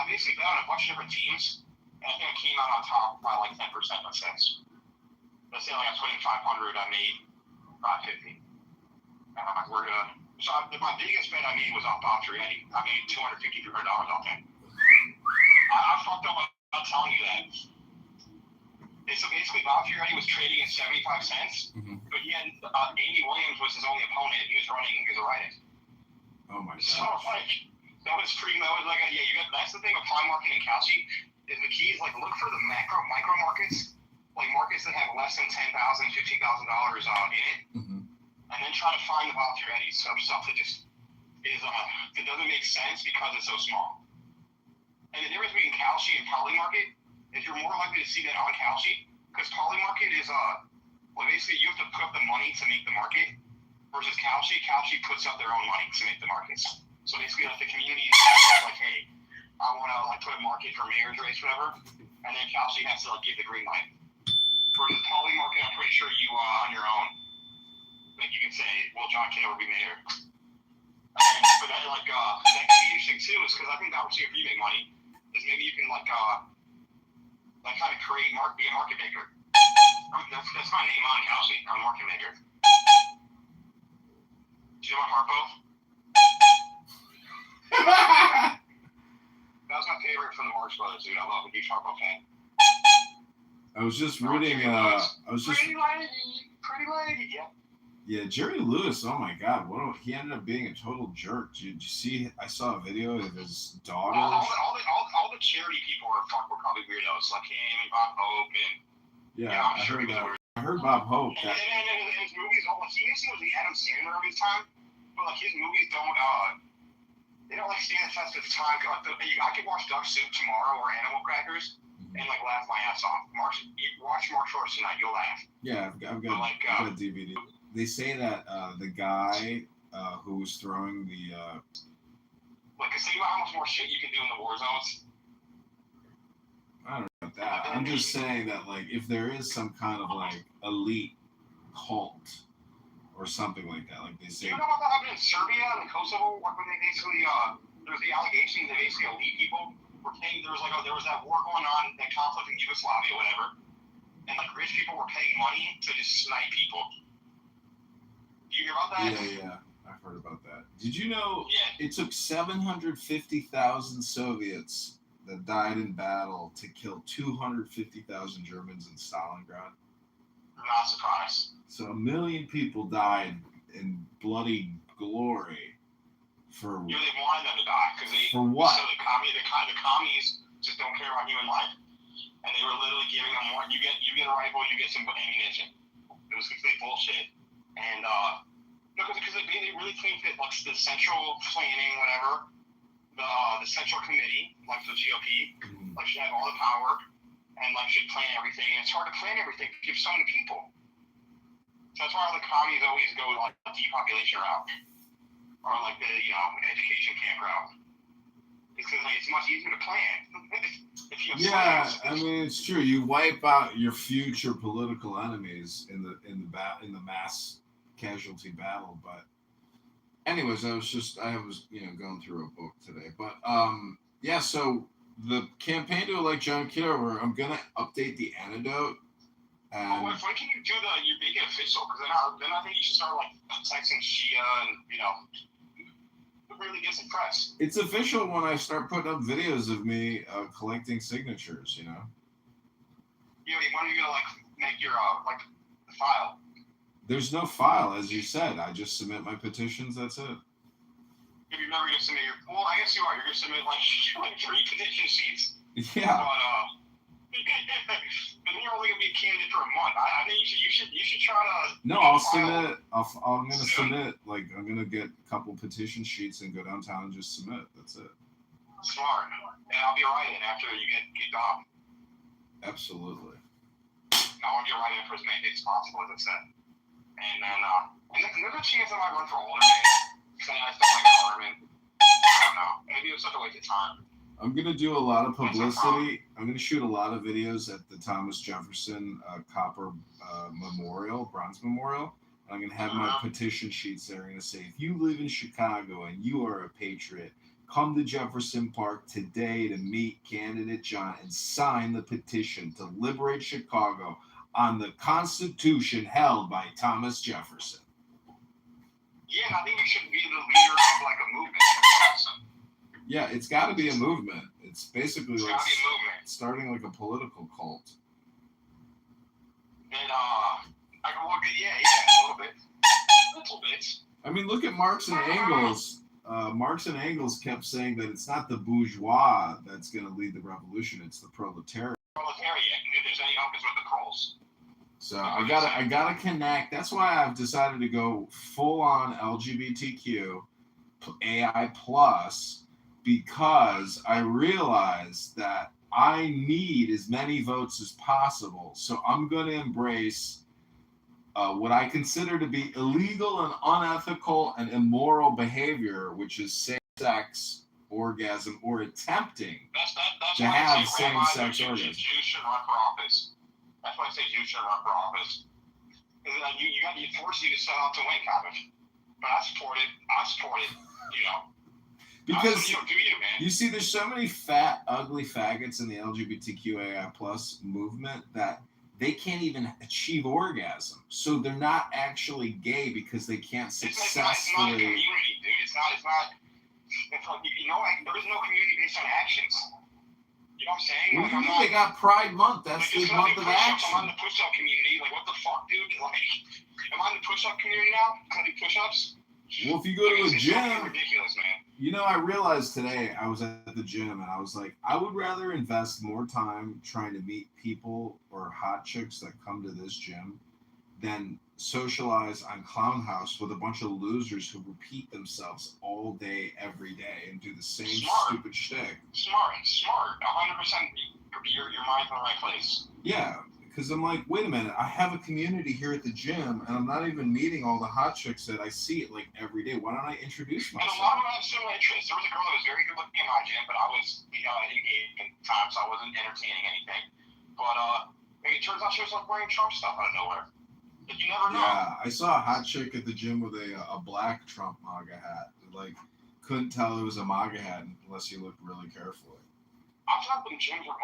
basically bet on a bunch of different teams, and I think I came out on top by like 10%. Let's say like I put in 500, I made 550. So my biggest bet I made was on Bob Trietti. I made $250, $300 off him. I fucked up about telling you that. So basically, Bob Trietti was trading at 75 cents, but he had Andy Williams was his only opponent, and he was running as a write-in. Oh my god! So that was pretty. That's the thing with prime market and Cauchy is the key is like look for the micro markets, like markets that have less than $10,000, $15,000 in it, and then try to find the Bob Trietti stuff that just is that doesn't make sense because it's so small. And the difference between Cauchy and Polymarket is you're more likely to see that on Cauchy, because Polymarket is basically you have to put up the money to make the market, versus Cauchy puts up their own money to make the markets. So basically, like the community is like, hey, I want to like put a market for mayor's race, whatever, and then Cauchy has to like give the green light. Versus Polymarket, I'm pretty sure you on your own, like you can say, will John Kitover be mayor? But that that could be interesting too, is because I think the opportunity for you to make money is maybe you can like kind of be a market maker. That's my name on Cauchy. I'm a market maker. Do you know what Harpo? That was my favorite from the Marx Brothers, dude. I love a huge Harpo fan. I was just reading. Pretty lady. Yeah. Yeah, Jerry Lewis. Oh my God, he ended up being a total jerk. Did you see? I saw a video of his daughter. All the charity people were probably weirdos, like him and Bob Hope and. Yeah, I heard that. I heard Bob Hope. And his movies, he basically was the Adam Sandler of his time, but like his movies don't like stand the test of time. I could watch Duck Soup tomorrow or Animal Crackers and like laugh my ass off. Watch Mark Shorts tonight, you'll laugh. Yeah, I've got DVD. They say that the guy who was throwing the cause think about how much more shit you can do in the war zones. I don't know about that. I'm just saying that like if there is some kind of like elite cult or something like that, like they say. You know about that happened in Serbia and Kosovo, when they basically there was the allegation that basically elite people were paying. There was that war going on, that conflict in Yugoslavia, whatever, and like rich people were paying money to just snipe people. Do you hear about that? Yeah, I've heard about that. Did you know it took 750,000 Soviets that died in battle to kill 250,000 Germans in Stalingrad? Not surprised. So 1 million people died in bloody glory for. They wanted them to die because they. For what? So the commies just don't care about human life, and they were literally giving them more. You get a rifle, you get some ammunition. It was complete bullshit. And because they really think that like the central planning, whatever, the central committee, like the GOP, like should have all the power and like should plan everything. And it's hard to plan everything because you have so many people. So that's why all the commies always go like the depopulation route or like the education camp route. It's because like, it's much easier to plan. If you have I mean it's true. You wipe out your future political enemies in the mass casualty battle. But anyways, I was going through a book today. But so the campaign to elect John Kitover, I'm gonna update the antidote. And when can you do you make it official? Because then I think you should start like texting Shia and really get some press. It's official when I start putting up videos of me collecting signatures. when are you gonna like make your like file? There's no file, as you said. I just submit my petitions. That's it. If you're never gonna submit your, well, I guess you are. You're gonna submit like 3 petition sheets. Yeah. But then you're only gonna be a candidate for a month. I think you should try to. No, I'll submit. I'm gonna submit. Like, I'm gonna get a couple petition sheets and go downtown and just submit. That's it. Smart. And I'll be writing after you get kicked off. Absolutely. I want to be writing for as many days as possible, as I said. And then, there's a chance I might run for alderman. Because I still like alderman. I don't know. Maybe it was such a waste of time. I'm gonna do a lot of publicity. I'm gonna shoot a lot of videos at the Thomas Jefferson Copper Bronze Memorial. And I'm gonna have my petition sheets there. I'm gonna say, if you live in Chicago and you are a patriot, come to Jefferson Park today to meet candidate John and sign the petition to liberate Chicago on the Constitution held by Thomas Jefferson. Yeah, I think we should be the leader of like a movement. Awesome. Yeah, it's got to be a movement. It's basically It's like gotta be a movement. starting like a political cult. And I can look at a little bit. I mean, look at Marx and Engels. Marx and Engels kept saying that it's not the bourgeois that's going to lead the revolution; it's the proletariat. Proletariat. If there's any hope, is with the proles. So I gotta connect. That's why I've decided to go full on LGBTQ, AI plus, because I realize that I need as many votes as possible. So I'm going to embrace what I consider to be illegal and unethical and immoral behavior, which is same-sex orgasm or attempting That's to why I have say same-sex Jews orgasm. should run for office. That's why I say Jews should run for office. Because you force you to sell out to win, kind of. But I support it. Because do you, man. you see, there's so many fat, ugly faggots in the LGBTQAI plus movement that they can't even achieve orgasm. So they're not actually gay because they can't It's not a successfully. community, dude. It's like, there is no community based on actions. You know what I'm saying? What Like, do you I'm mean? not, They got Pride Month. That's like, the month of I'm on action. the push-up community. Like, what the fuck, dude? Like, am I in the push-up community now? Can I do push-ups? Well, if you go to a It's fucking gym, ridiculous, man. you know, I realized today I was at the gym and I was like, I would rather invest more time trying to meet people or hot chicks that come to this gym than socialize on Clown House with a bunch of losers who repeat themselves all day, every day, and do the same stupid shit. Smart. 100%. Your mind's in the right place. Yeah, because I'm like, wait a minute, I have a community here at the gym, and I'm not even meeting all the hot chicks that I see it like every day. Why don't I introduce And a myself? lot of them have similar interests. There was a girl that was very good looking in my gym, but I was engaged at the time, so I wasn't entertaining anything. But it turns out she was like wearing Trump stuff out of nowhere. Like, you never know. Yeah, I saw a hot chick at the gym with a black Trump MAGA hat. Like, couldn't tell it was a MAGA hat unless you looked really carefully. I feel like the gyms are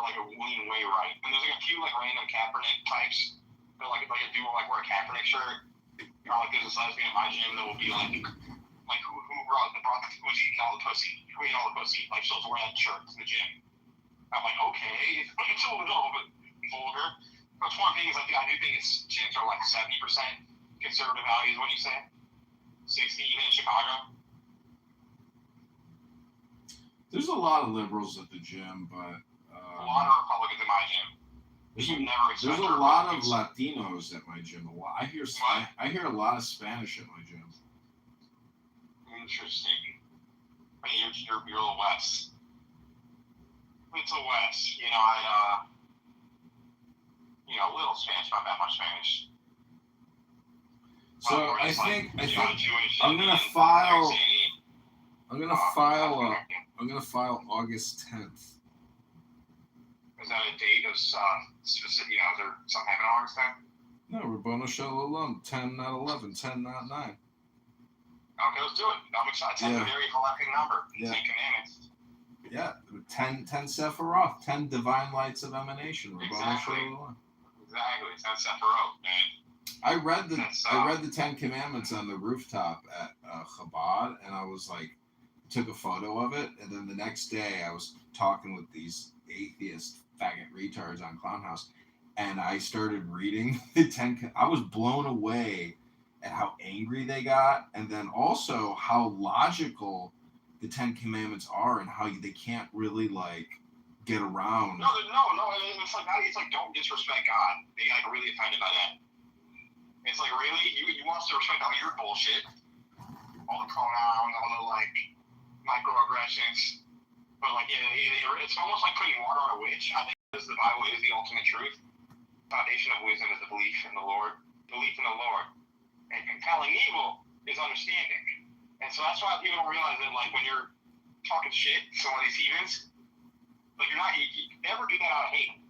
like a lean way right. And there's like a few like random Kaepernick types that like a dude will like wear a Kaepernick shirt. Or like there's this lesbian at my gym that will be like who brought who's eating all the pussy? Who eating all the pussy? Like she'll wear that shirt to the gym. I'm like, okay, it's a little bit vulgar. But one thing is like I do think gyms are like 70% conservative values, what do you say? 60 even in Chicago. There's a lot of liberals at the gym, but A lot of Republicans in my gym. there's a lot of Latinos at my gym. I hear a lot of Spanish at my gym. Interesting. I mean, you're a little west. It's a west. A little Spanish, not that much Spanish. So I think I'm gonna file. I'm gonna file August 10th. Is that a date of specific? Is there something happening on August 10th? No, Rabboni Shalom, 10 not 11, 10 not 9. Okay, let's do it. I'm excited. 10's a very collecting number. Yeah. 10 commandments. Yeah, 10 Sephiroth, 10 divine lights of emanation. Rabboni Exactly. Shalom. Exactly. 10 Sephiroth, man. I read the 10 Commandments on the rooftop at Chabad, and I was like, took a photo of it, and then the next day I was talking with these atheist faggot retards on Clown House, and I started reading the I was blown away at how angry they got, and then also how logical the Ten Commandments are, and how they can't really like get around. No. It's like don't disrespect God. They like really offended by that. It's like really you want us to respect all your bullshit, all the pronouns, all the like microaggressions, but like it's almost like putting water on a witch. I think because the Bible is the ultimate truth. Foundation of wisdom is the belief in the Lord, and compelling evil is understanding. And so that's why people don't realize that, like, when you're talking shit to some of these heathens, like, you never do that out of hate.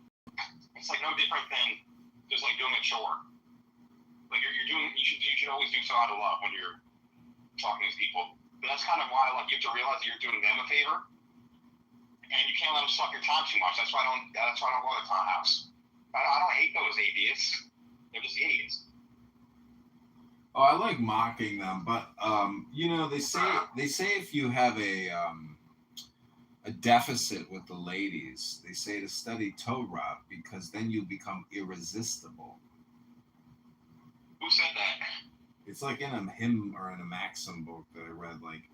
It's like no different than just like doing a chore. Like you should always do so out of love when you're talking to these people. But that's kind of why, like, you have to realize that you're doing them a favor, and you can't let them suck your time too much. That's why I don't go to the townhouse. I don't hate those atheists. They're just idiots. Oh, I like mocking them, but they say if you have a deficit with the ladies, they say to study Torah because then you'll become irresistible. Who said that? It's like in a hymn or in a maxim book that I read. Like,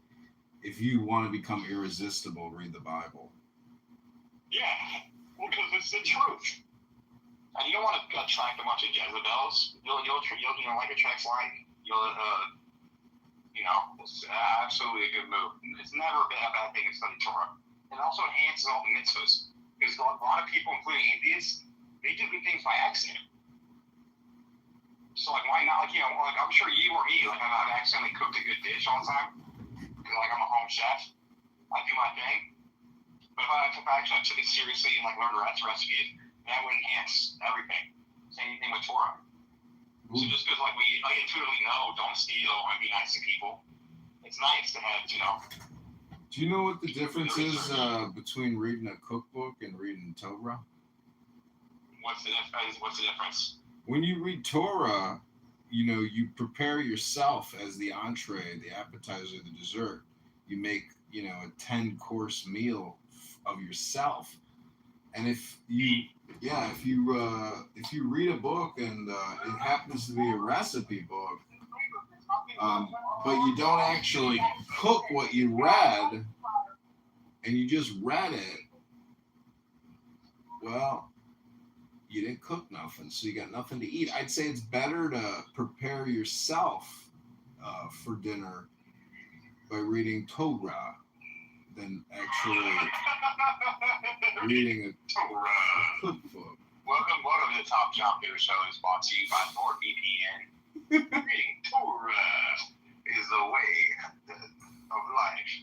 if you want to become irresistible, read the Bible. Yeah, well, because it's the truth. And you don't want to attract a bunch of Jezebels. You'll like attracts like. It's absolutely a good move. It's never been a bad thing to study Torah. It also enhances all the mitzvahs. Because a lot of people, including atheists, they do good things by accident. So, like, why not? Like, I'm sure you or me, like, I've accidentally cooked a good dish all the time. Because, like, I'm a home chef. I do my thing. But if I actually took it seriously and, like, learned the recipes, that would enhance everything. Same thing with Torah. So just because, like, we intuitively know don't steal and be nice to people, it's nice to have, Do you know what the difference is between reading a cookbook and reading Torah? What's the difference? When you read Torah, you prepare yourself as the entree, the appetizer, the dessert. You make, a 10-course meal of yourself. And if you read a book and it happens to be a recipe book, but you don't actually cook what you read, and you just read it, well, you didn't cook nothing, so you got nothing to eat. I'd say it's better to prepare yourself for dinner by reading Torah than actually reading a cookbook. Welcome to the Top Job Hitter Show. Is brought to you by NordVPN. Reading Torah is the way of life.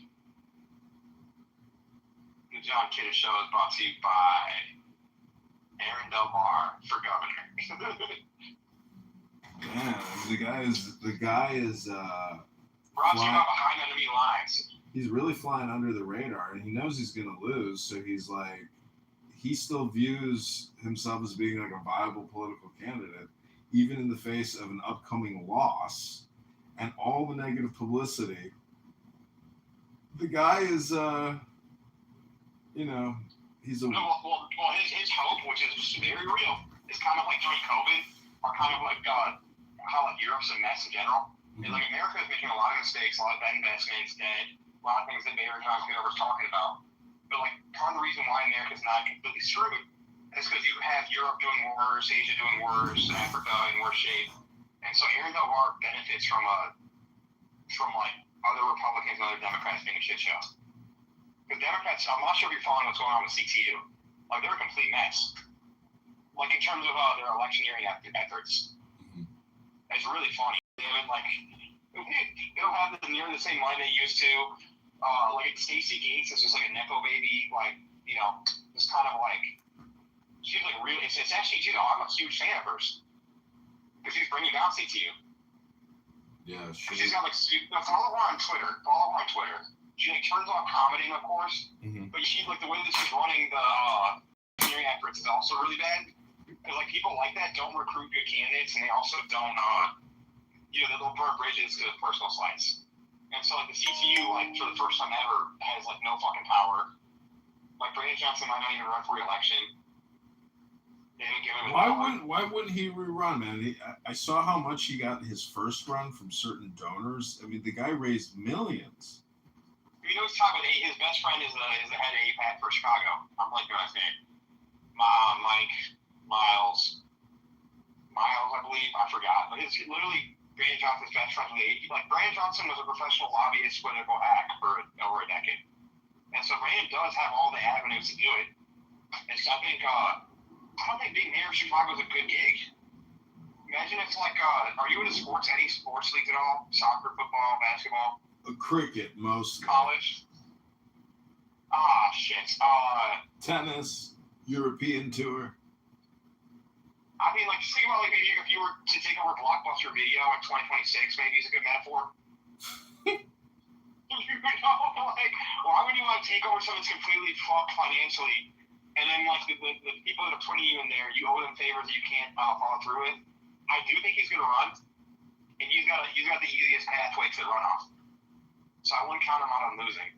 The John Kidder Show is brought to you by Aaron Del Mar for governor. Yeah, the guy is brought to you by Behind Enemy Lines. He's really flying under the radar, and he knows he's going to lose, so he's like, he still views himself as being like a viable political candidate, even in the face of an upcoming loss and all the negative publicity. The guy is, he's a... His hope, which is very real, is kind of like during COVID, or kind of like how like Europe's a mess in general. Mm-hmm. Like America is making a lot of mistakes, a lot of bad investments, dead, a lot of things that Mayor John Kitover was talking about. But like part of the reason why America's not completely screwed is because you have Europe doing worse, Asia doing worse, Africa in worse shape, and so Aaron Del Mar benefits from like other Republicans and other Democrats being a shit show. Because Democrats, I'm not sure if you're following what's going on with CTU. Like, they're a complete mess. Like, in terms of their electioneering efforts. Mm-hmm. It's really funny. They don't have nearly the same money they used to. Like, Stacey Gates is just like a Nepo baby. Like, just kind of like, she's like really, it's actually, I'm a huge fan of hers. Because she's bringing down CTU. Yeah, she's got like, follow her on Twitter. She like turns on comedy, of course, mm-hmm. But she like the way that she's running the engineering efforts is also really bad. Because like people like that don't recruit good candidates, and they also don't, they'll burn bridges to personal slights. And so like the CTU, like for the first time ever, has like no fucking power. Like Brandon Johnson might not even run for re-election. They didn't give him Why wouldn't he rerun, man? I saw how much he got his first run from certain donors. I mean, the guy raised millions. He knows talking about his best friend is the head of APAC for Chicago. I'm blanking on his name. Miles, I believe. I forgot. But it's literally Brandon Johnson's best friend with the like Brandon Johnson was a professional lobbyist political hack for over a decade. And so Brandon does have all the avenues to do it. And so I think I don't think being mayor of Chicago is a good gig. Imagine if like are you into any sports leagues at all? Soccer, football, basketball? Cricket, mostly. College? Shit. Tennis, European tour. I mean, like, just think about, like, maybe if you were to take over Blockbuster Video in 2026, maybe is a good metaphor. You know, like, why would you want to take over something that's completely fucked financially, and then, like, the people that are putting you in there, you owe them favors that you can't follow through with? I do think he's going to run, and he's got the easiest pathway to the runoff. So I wouldn't count him out on losing.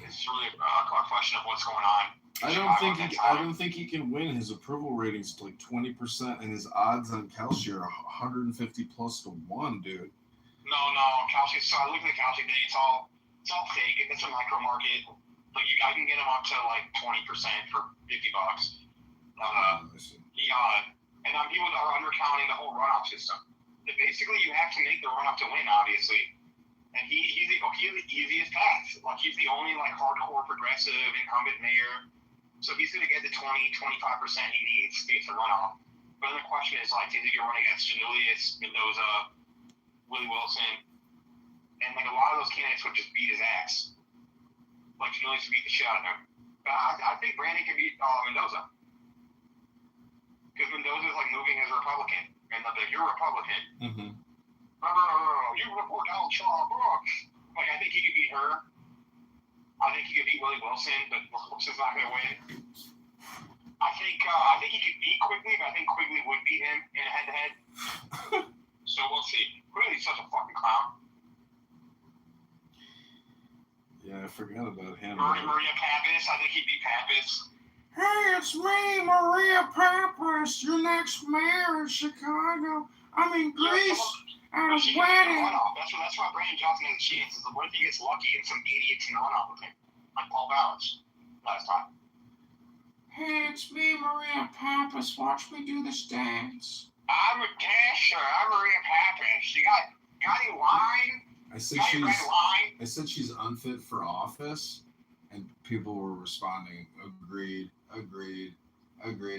It's really a question of what's going on. I don't think he can win. His approval rating's like 20%, and his odds on Kelsey are 150 plus to 1, dude. No, Kelsey. So I looked at the Kelsey thing. It's all fake. It's a micro market. Like I can get him up to like 20% for $50. And people are undercounting the whole runoff system. That basically you have to make the runoff to win, obviously. And he's the easiest path. Like he's the only like hardcore progressive incumbent mayor. So he's going to get the 20-25% he needs to get the runoff. But then the question is like, is he going to run against Janulius, Mendoza, Willie Wilson? And like a lot of those candidates would just beat his ass. Like Janulius would beat the shit out of him. But I think Brandon can beat Mendoza. Because Mendoza is like moving as a Republican. And like, you're a Republican. Mm-hmm. You report Donald Trump. Like, I think he could beat her. I think he could beat Willie Wilson, but Wilson's not going to win. I think he could beat Quigley, but I think Quigley would beat him in a head-to-head. So we'll see. Quigley's such a fucking clown. Yeah, I forgot about him. Maria Pappas, I think he'd beat Pappas. Hey, it's me, Maria Pappas, your next mayor of Chicago. I'm in Greece at a wedding. That's why Brandon Johnson has a chance. Is what if he gets lucky and some idiot can run off with him, like Paul Ballas last time? Hey, it's me, Maria Pappas. Watch me do this dance. I'm a dancer. I'm Maria Pappas. You got any wine? I said she's unfit for office, and people were responding, agreed.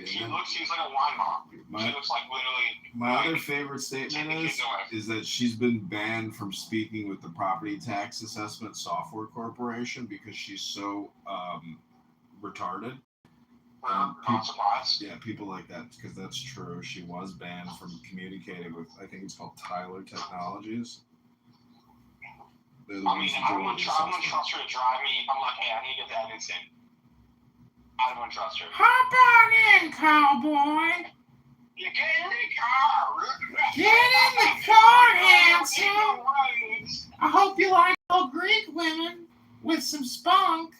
She seems like a wine mom. She looks like literally. My other favorite statement is that she's been banned from speaking with the Property Tax Assessment Software Corporation because she's so retarded. People like that, because that's true. She was banned from communicating with, I think it's called Tyler Technologies. I wouldn't trust her to drive me. I'm like, hey, I need to get to Evanston. I don't trust her. Hop on in, cowboy. You get in the car. Get in the car, handsome. I hope you like old Greek women with some spunk.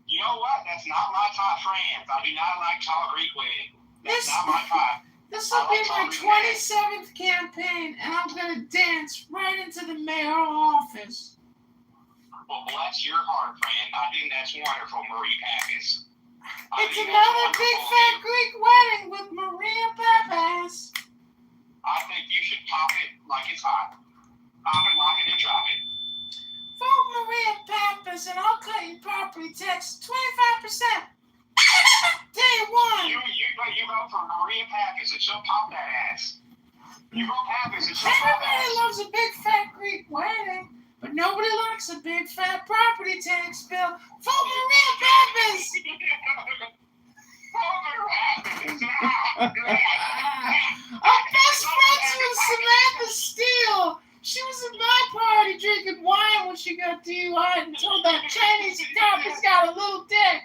You know what? That's not my top friends. I do not like tall Greek women. That's not my type. This will be my 27th campaign, and I'm going to dance right into the mayoral office. Well, bless your heart, friend. I think that's wonderful, Marie Pappas. It's another big fat Greek wedding with Maria Pappas. I think you should pop it like it's hot. Pop it, lock it, and drop it. Vote Maria Pappas, and I'll cut your property tax 25%. Day one. You vote for Maria Pappas, and she'll pop that ass. You vote Pappas, and she'll pop that ass. Everybody loves a big fat Greek wedding. But nobody likes a big fat property tax bill. Vote Maria Pappas! I'm best friends with Samantha Steele. She was at my party drinking wine when she got DUI and told that Chinese cop he's got a little dick.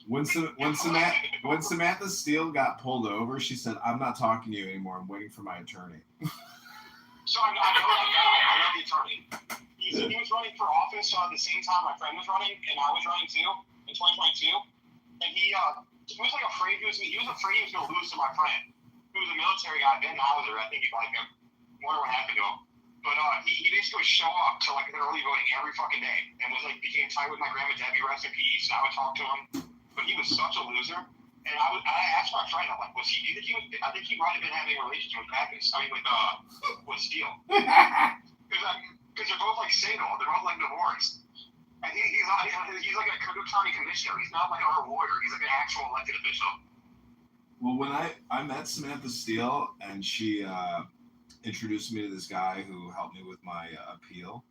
When Samantha Steele got pulled over, she said, "I'm not talking to you anymore. I'm waiting for my attorney." So I know that guy. I know the attorney. He was running running for office at the same time my friend was running, and I was running too in 2022. And he was like afraid he was afraid he was going to lose to my friend, who was a military guy, Ben Hauser. I think you'd like him. Wonder what happened to him. But he basically would show up to like early voting every fucking day, and was like became tight with my grandma Debbie, rest in peace. And I would talk to him, but he was such a loser. And I asked my friend, I'm like, I think he might have been having relations with Bacchus. I mean, with Steele. Because they're both like single. They're both like divorced. And he's like a county commissioner. He's not like a lawyer. He's like an actual elected official. Well, when I met Samantha Steele, and she introduced me to this guy who helped me with my appeal,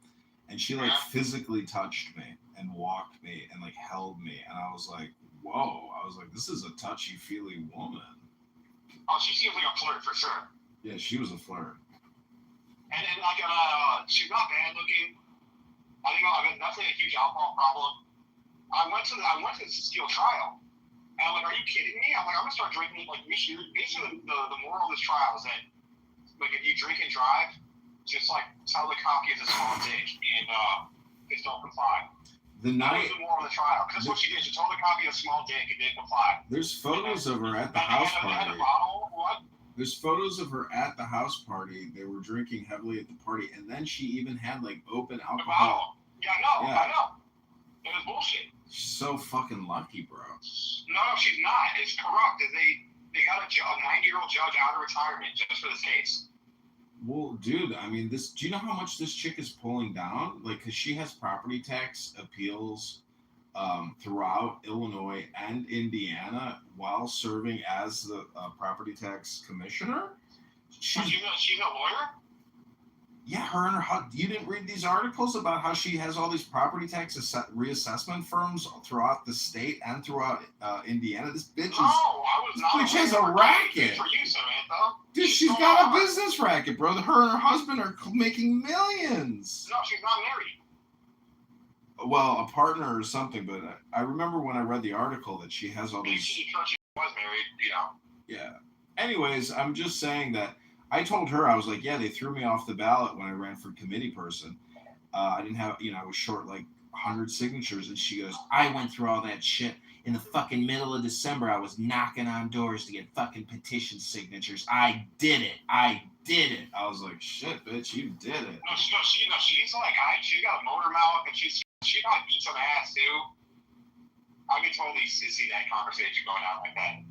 and she like physically touched me and walked me and like held me, and I was like, whoa. I was like, this is a touchy-feely woman. Oh, she seems like a flirt for sure. Yeah, she was a flirt. And then like she's not bad looking. I think definitely a huge alcohol problem. I went to the Steele trial, and I'm like, are you kidding me? I'm like, I'm gonna start drinking. Like, basically the moral of this trial is that like if you drink and drive, just like tell the cop he has a small dick and just don't comply. That was the moral of the trial. Because that's what she did. She told the cop he had a small dick and didn't comply. There's photos of her at the house party. There's photos of her at the house party. They were drinking heavily at the party, and then she even had like open alcohol. Yeah, I know. It was bullshit. She's so fucking lucky, bro. No, she's not. It's corrupt. They got a 90-year-old judge out of retirement just for this case. Well, dude, I mean, do you know how much this chick is pulling down? Like, because she has property tax appeals throughout Illinois and Indiana while serving as the property tax commissioner. She's a lawyer? Yeah, her and her husband. You didn't read these articles about how she has all these property tax reassessment firms throughout the state and throughout Indiana? This bitch has a racket. For you, Samantha. Dude, she's got a business racket, bro. Her and her husband are making millions. No, she's not married. Well, a partner or something, but I remember when I read the article that she has all these. She was married, you know. Yeah. Anyways, I'm just saying that I told her, I was like, yeah, they threw me off the ballot when I ran for committee person. I didn't have, I was short like 100 signatures. And she goes, I went through all that shit in the fucking middle of December. I was knocking on doors to get fucking petition signatures. I did it. I was like, shit, bitch, you did it. No, she's like, she got a motor mouth, and she probably beat some ass too. I can totally see that conversation going on like that.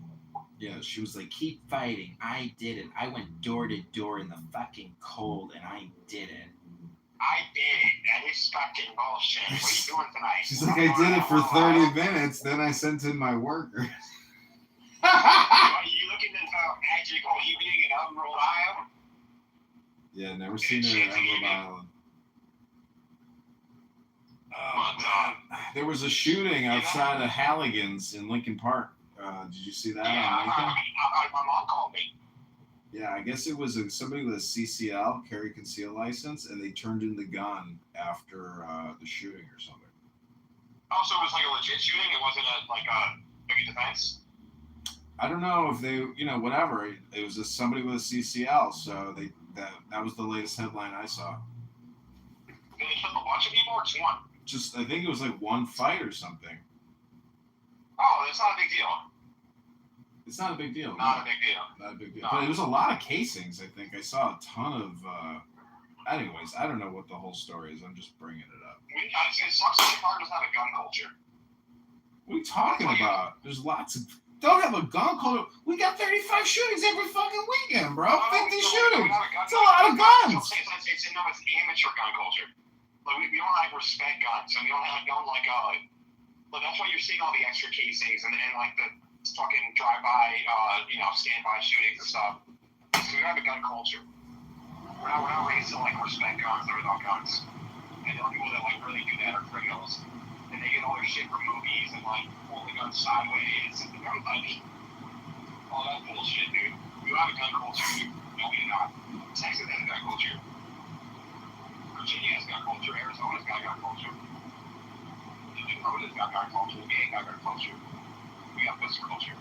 Yeah, she was like, keep fighting. I did it. I went door to door in the fucking cold, and I did it. I did it. That is fucking bullshit. What are you doing tonight? She's like, I did it for 30 minutes, then I sent in my workers. Are you looking at magical evening in Emerald Isle? Yeah, never seen her in Emerald Island. There was a shooting outside of Halligan's in Lincoln Park. Did you see that on Lincoln? My mom called me. Yeah, I guess it was somebody with a CCL, carry conceal license, and they turned in the gun after the shooting or something. Oh, so it was like a legit shooting? It wasn't a big defense? I don't know if they, whatever. It was just somebody with a CCL, so that was the latest headline I saw. Did they kill a bunch of people or just one? I think it was like one fight or something. Oh, that's not a big deal. It's not a big deal. Not a big deal. Not a big deal. No. But it was a lot of casings, I think. I saw a ton of... anyways, I don't know what the whole story is. I'm just bringing it up. It sucks that Chicago doesn't have a gun culture. What are you talking about? There's lots of... Don't have a gun culture. We got 35 shootings every fucking weekend, bro. 50 shootings. It's a lot of guns. It's amateur gun culture. Like, we don't respect guns, and we don't but that's why you're seeing all the extra casings and like the fucking drive-by, standby shootings and stuff. So we have a gun culture. We're not raised to respect guns or without guns. And the only people that really do that are criminals. And they get all their shit from movies and holding guns sideways and gun fighting. All that bullshit, dude. We have a gun culture, dude. No, we do not. Texas has a gun culture. Virginia has gun culture. Arizona's got gun culture. Dakota's got gun culture. We ain't got gun culture. We got pussy culture.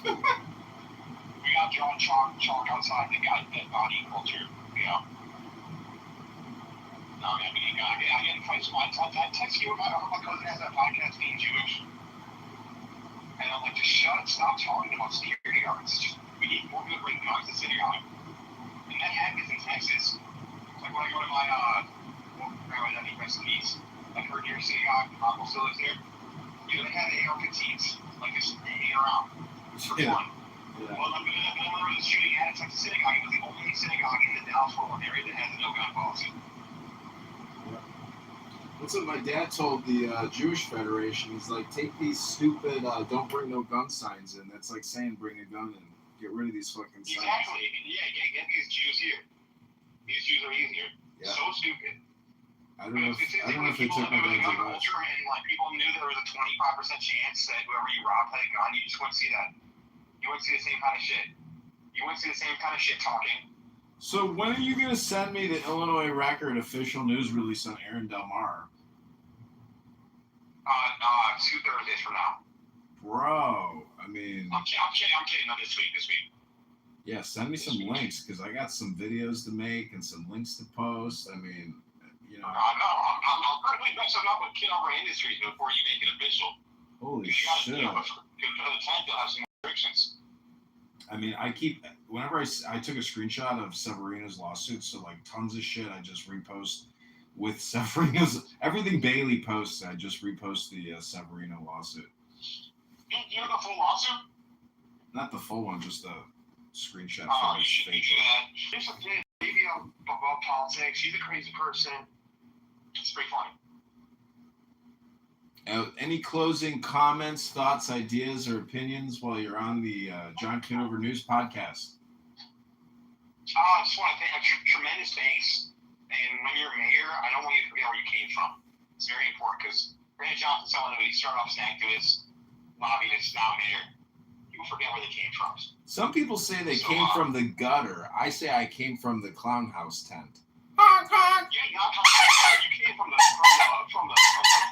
We got drawing chalk outside the dead body culture. No, man, I get in fights. I text you about my cousin has that podcast being Jewish. And I'm like, just stop talking about security guards. We need more people to bring guns to synagogue. And that happens in Texas. It's like when I go to my, I think rest in peace, like her near synagogue, Uncle still lives there. You know, they have AR-15s, like just hanging around for fun. Yeah. Well, I'm going to shooting at a Texas synagogue. It was the only synagogue in the Dallas-Fort Worth area that has a no-gun policy. That's what my dad told the Jewish Federation. He's like, take these stupid "don't bring no gun" signs in. That's like saying bring a gun in. Get rid of these fucking signs. Exactly. Yeah, get these Jews here. These Jews are easier. Yeah. So stupid. I don't know if they took my dad's advice. And like people knew there was a 25% chance that whoever you robbed had a gun. You just wouldn't see that. You wouldn't see the same kind of shit. You wouldn't see the same kind of shit talking. So when are you gonna send me the Illinois Record official news release on Aaron Del Mar? 2 Thursdays from now. Bro, I mean, I'm kidding. Not this week. This week. Yeah, send me some links because I got some videos to make and some links to post. I mean, you know. No, I'm currently messing up with Kitover Industries before you make it official. Holy shit! You know, the 10th, you'll have some restrictions. I mean, whenever I took a screenshot of Severino's lawsuit, so like tons of shit I just repost with Severino's, everything Bailey posts, I just repost the Severino lawsuit. You know the full lawsuit? Not the full one, just a screenshot. Oh, you should do that. There's a video about politics. He's a crazy person. It's pretty funny. Any closing comments, thoughts, ideas, or opinions while you're on the John Kitover News podcast? I just want to thank tremendous thanks. And when you're mayor, I don't want you to forget where you came from. It's very important because Brandon Johnson's someone who started off as an activist, lobbyist, now mayor. People forget where they came from. Some people say they came from the gutter. I say I came from the clown house tent. You came from the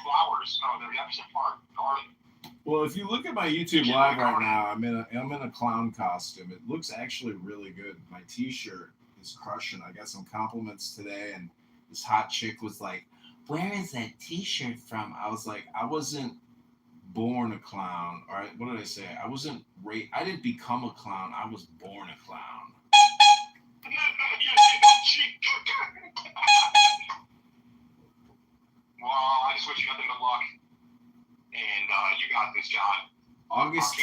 flowers, the Jefferson Park garden. Well, if you look at my YouTube live right now, I'm in a clown costume. It looks actually really good. My T-shirt is crushing. I got some compliments today, and this hot chick was like, "Where is that T-shirt from?" I was like, "I wasn't born a clown." All right, what did I say? I didn't become a clown. I was born a clown. Well, I just wish you nothing but luck. And you got this, John. August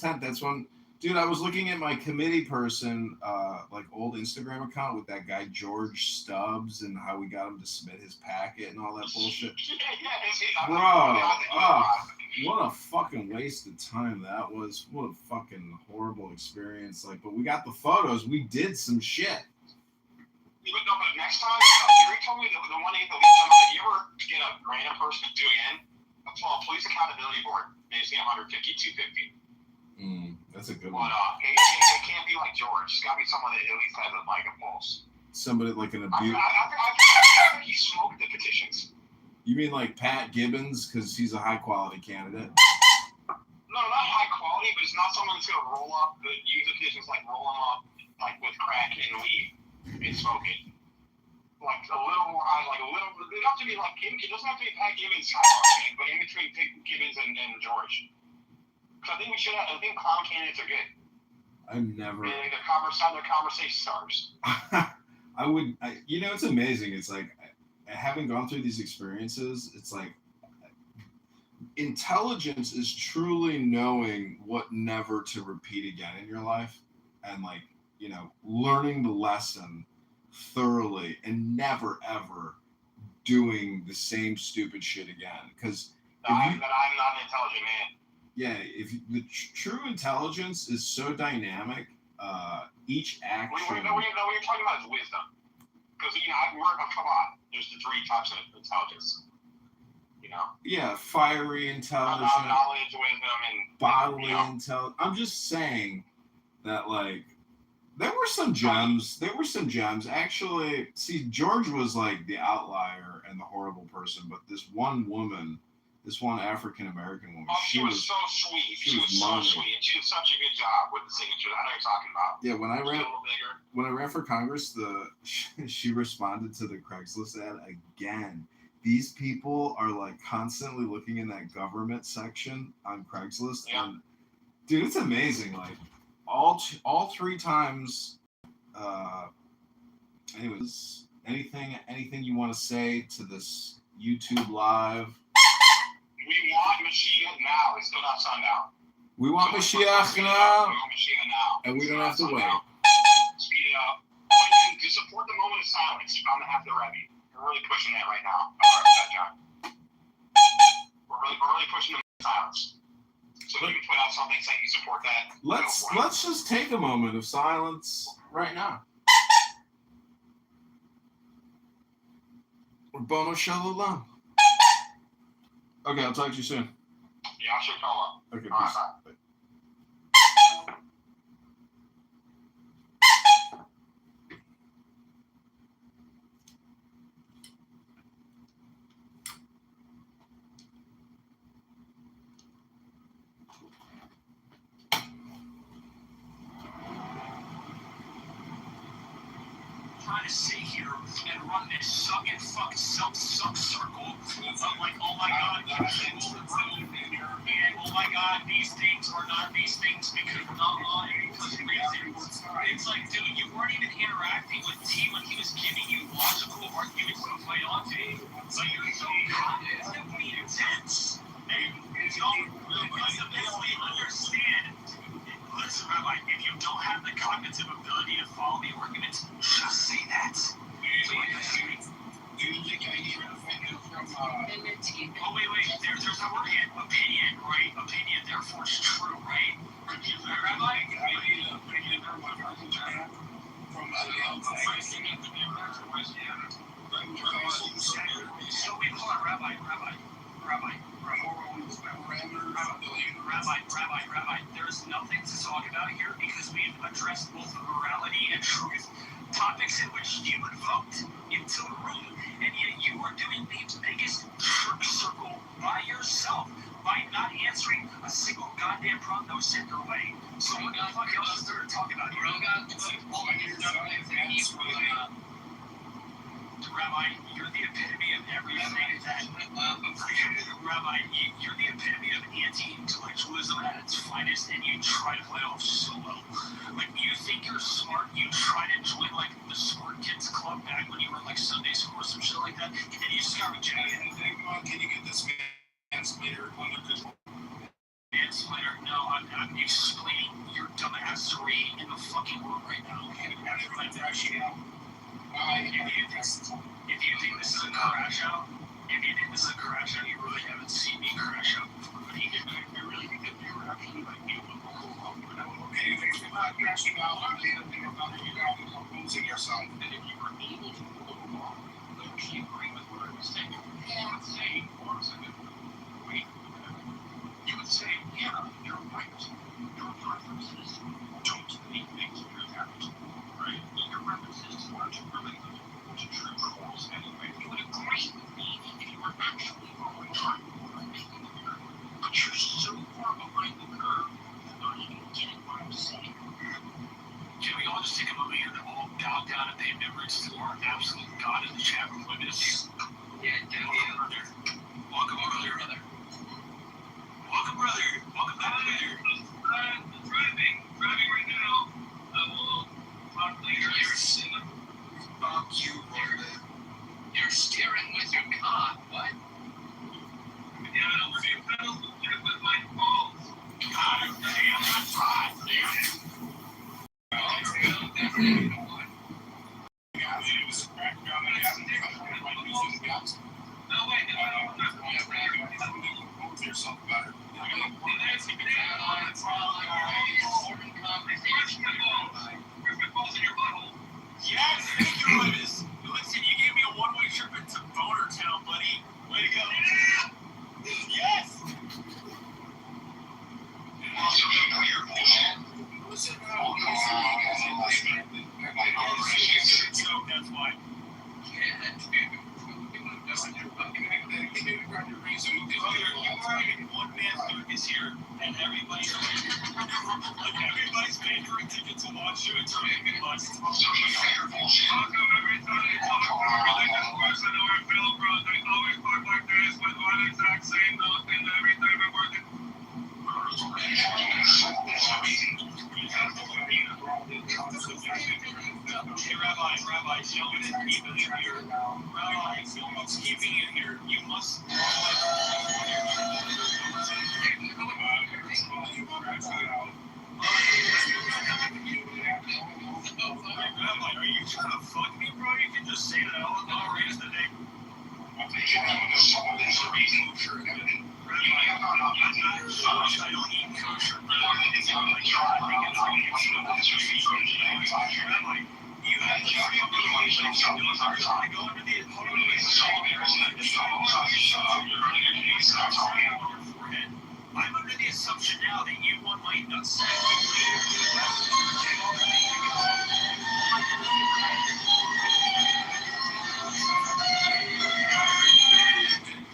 10th. That's when, dude, I was looking at my committee person, like old Instagram account with that guy, George Stubbs, and how we got him to submit his packet and all that bullshit. Bro, what a fucking waste of time that was. What a fucking horrible experience. Like, but we got the photos. We did some shit. But next time, Gary told me the one day, the least time, if you ever get a random person to do again, a police accountability board, maybe say 150, 250. That's a good one. But it can't be like George. It's got to be someone that at least has a pulse. Somebody like an abuse. I think he smoked the petitions. You mean like Pat Gibbons, because he's a high quality candidate? No, not high quality, but it's not someone that's going to roll up, use the petitions like rolling up like with crack and weed. And smoking. Like a little more high, like a little, it doesn't have to be like, it doesn't have to be Pat Gibbons high functioning, but in between Gibbons and George. Because I think I think clown candidates are good. They're conversation starters. It's amazing. It's like, having gone through these experiences, it's like, intelligence is truly knowing what never to repeat again in your life. And like, learning the lesson thoroughly and never ever doing the same stupid shit again. Because I'm not an intelligent man. Yeah, if the true intelligence is so dynamic, each action. What you're talking about is wisdom. Because come on, there's the 3 types of intelligence. Yeah, fiery intelligence, knowledge, wisdom, and bodily intelligence. I'm just saying that, like. There were some gems. Actually, see, George was like the outlier and the horrible person, but this one woman, This one African American woman. Oh, she was so sweet. She was so sweet, and she did such a good job with the signature. I know what you're talking about. Yeah, when I ran for Congress, she responded to the Craigslist ad again. These people are like constantly looking in that government section on Craigslist, and dude, it's amazing. Like all 3 times. Anyways, anything you want to say to this YouTube live? We want Mashiach now. It's still not sundown. We want Mashiach now. And we don't have to wait. Speed it up. And to support the moment of silence on behalf of the Rebbe. We're really pushing that right now. John. We're really pushing the moment of silence. So if you can put out something saying you support that. Let's just take a moment of silence right now. Bono Shalom. Okay, I'll talk to you soon. Yeah, I'll check all up. Okay, all peace. right, bye. Trying to sit here and run this suck circle of like, oh my god, people, and oh my god, these things are not these things because reason. It's like, dude, you weren't even interacting with T when he was giving you logical arguments to fight on to. So you're so cognitively intense. And you don't fundamentally understand. Listen, Rabbi, if you don't have the cognitive ability to follow the arguments, just say that. You think I hear from oh, wait. There's a word again. Opinion, right? Opinion, therefore it's true, right? Rabbi? So wait, hold on, Rabbi. Rabbi, there's nothing to talk about here because we've addressed both morality and truth, topics in which you would vote into the room, and yet you are doing the biggest trick circle by yourself by not answering a single goddamn prognosis your way. So what the fuck else is there to talk about here? Rabbi, you're the epitome of everything that Rabbi, you're the epitome of anti-intellectualism at its finest, and you try to play off so well. Like, you think you're smart, you try to join, like, the smart kids club back when you were, like, Sunday school or some shit like that, and you just got rejected. Can you get this mansplainer under control? Mansplainer? No, I'm explaining your dumbassery in the fucking room right now. If you think this is a crash out, you really haven't seen me crash out before. But I really think that you're actually like me. Okay, if you're not crashing out, I'm thinking about you guys opposing yourself. And if you were able to move along, would you agree with what I was saying? You would say, wait, you would say, yeah, you're right. Your preferences don't make things very happy, right? Your preferences aren't really to true goals anyway. You would agree with me if you were actually following time. But you're so far behind the curve, you're not even getting what I'm saying. Can we all just take a moment here to all bow down and pay reverence to our absolute God in the chat room with us? Yeah, brother. Welcome, brother. Welcome, brother. Welcome back, brother. Driving right now. I will talk later. Fuck you, brother. You're steering with your car. What? Yeah, I don't see pedals with my balls. God damn, that's hot, dude. No way, yourself better. Yes, thank you, Lewis. Listen, you gave me a one-way trip into Boner Town, buddy. Way to go. Yes! That's why. and one man circus here, and everybody's paying for a ticket to watch you. It's really much. How come every time you talk to a religious person or a film bro, they always talk like this with one exact same note and everything we're working? Hey, Rabbi, showing it even in here. Rabbi, someone's keeping it here. You must. Rabbi, are you trying to fuck me, bro? You can just say that all raise the name. I don't eat kosher. I'm under the assumption now that you want my nuts.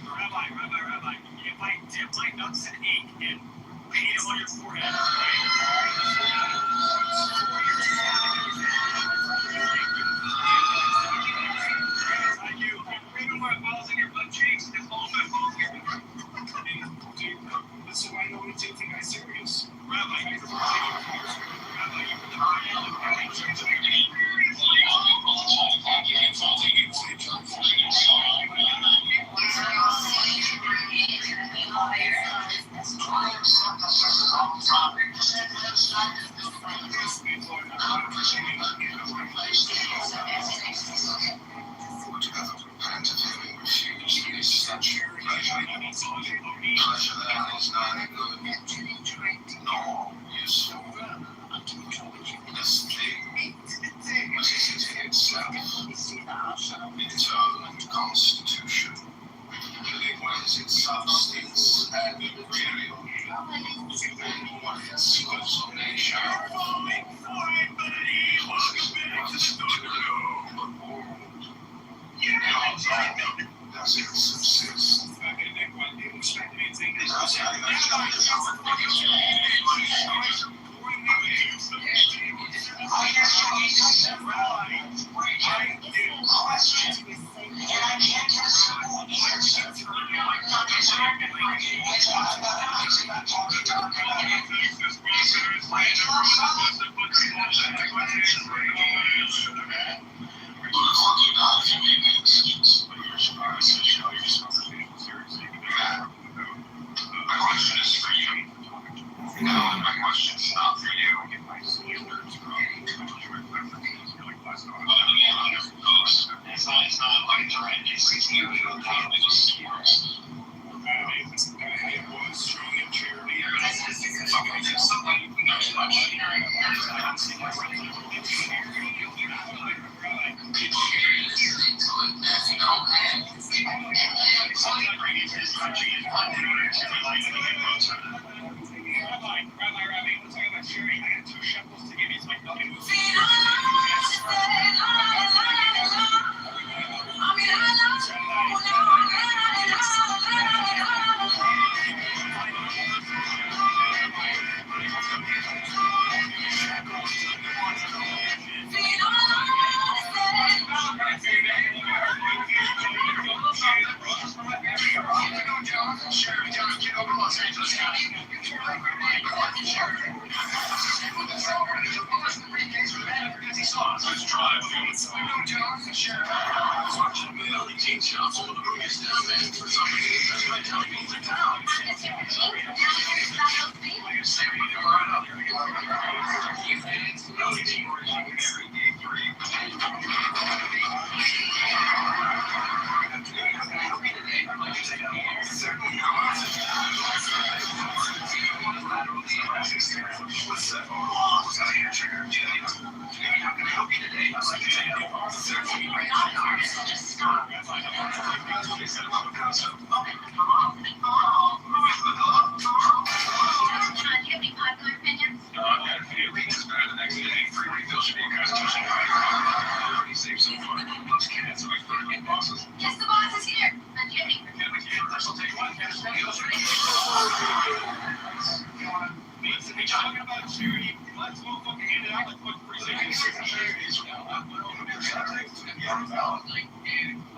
Rabbi, if I dip my nuts in ink and paint it on your forehead, I do. Even my balls in your butt cheeks, it's all my balls here. So I know you take the guy serious. Rabbi, you for the Constitution, likewise its substance and material, what its consummation, does it subsist? My question is for you. No, my question's not for you. It's not like trying to see you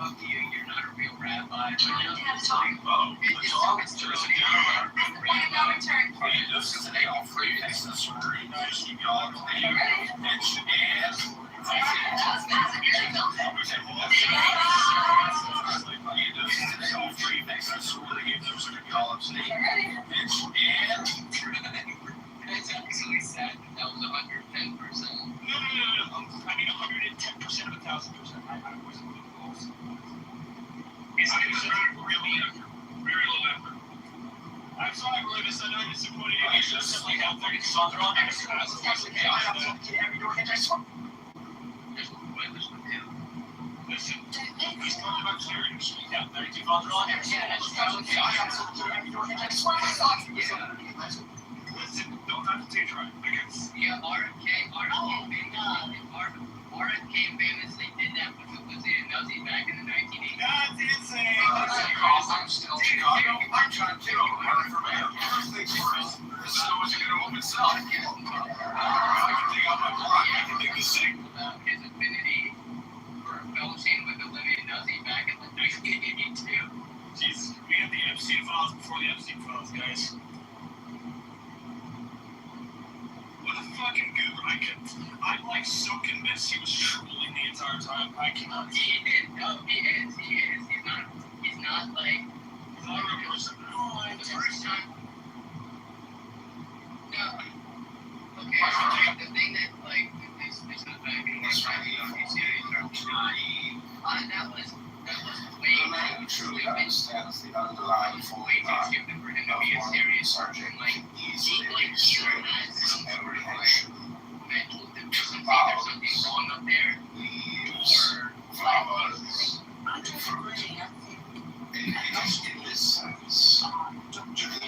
up to you. You're not a real rabbi. Can I have time? Oh, the dog is just a rabbi. Turn. This is an all free accessory. Nice, you got it. And she is. It's actually sad that was 110%. No. I mean 110% of 1,000%. I wasn't really close. It's really effort. Very low effort. I'm sorry, Royvis. I know I'm disappointed in you. Just like how 30 songs are on there. Every door hit this one. Listen, he's talking about serious. Yeah, 32 phones are on there. Every door hit this one. Listen, don't have to take try. I guess. Yeah, RFK famously did that with the Lieutenant Nazi back in the 1980s. That's insane. I'm still Chicago. I'm trying to take over for mayor. The snow is going to open itself. I can dig out my block. I can dig the sink. About his affinity for fellowship with the Lieutenant Nazi back in the 1982. Jesus, we had the Epstein files before the Epstein files, guys. What a fucking goober. I'm like so convinced he was trolling the entire time. I cannot. He is. He's not like. He's not a real person. The first time. No. Okay. The thing that like is the fact that he's trying to that was way Truly understands the underlying form too stupid for him to be a serious subject. like Easily you illustrate had his some sort of like apprehension. mental deficiency. There's something wrong up there. Leaves, flowers, in this sense, the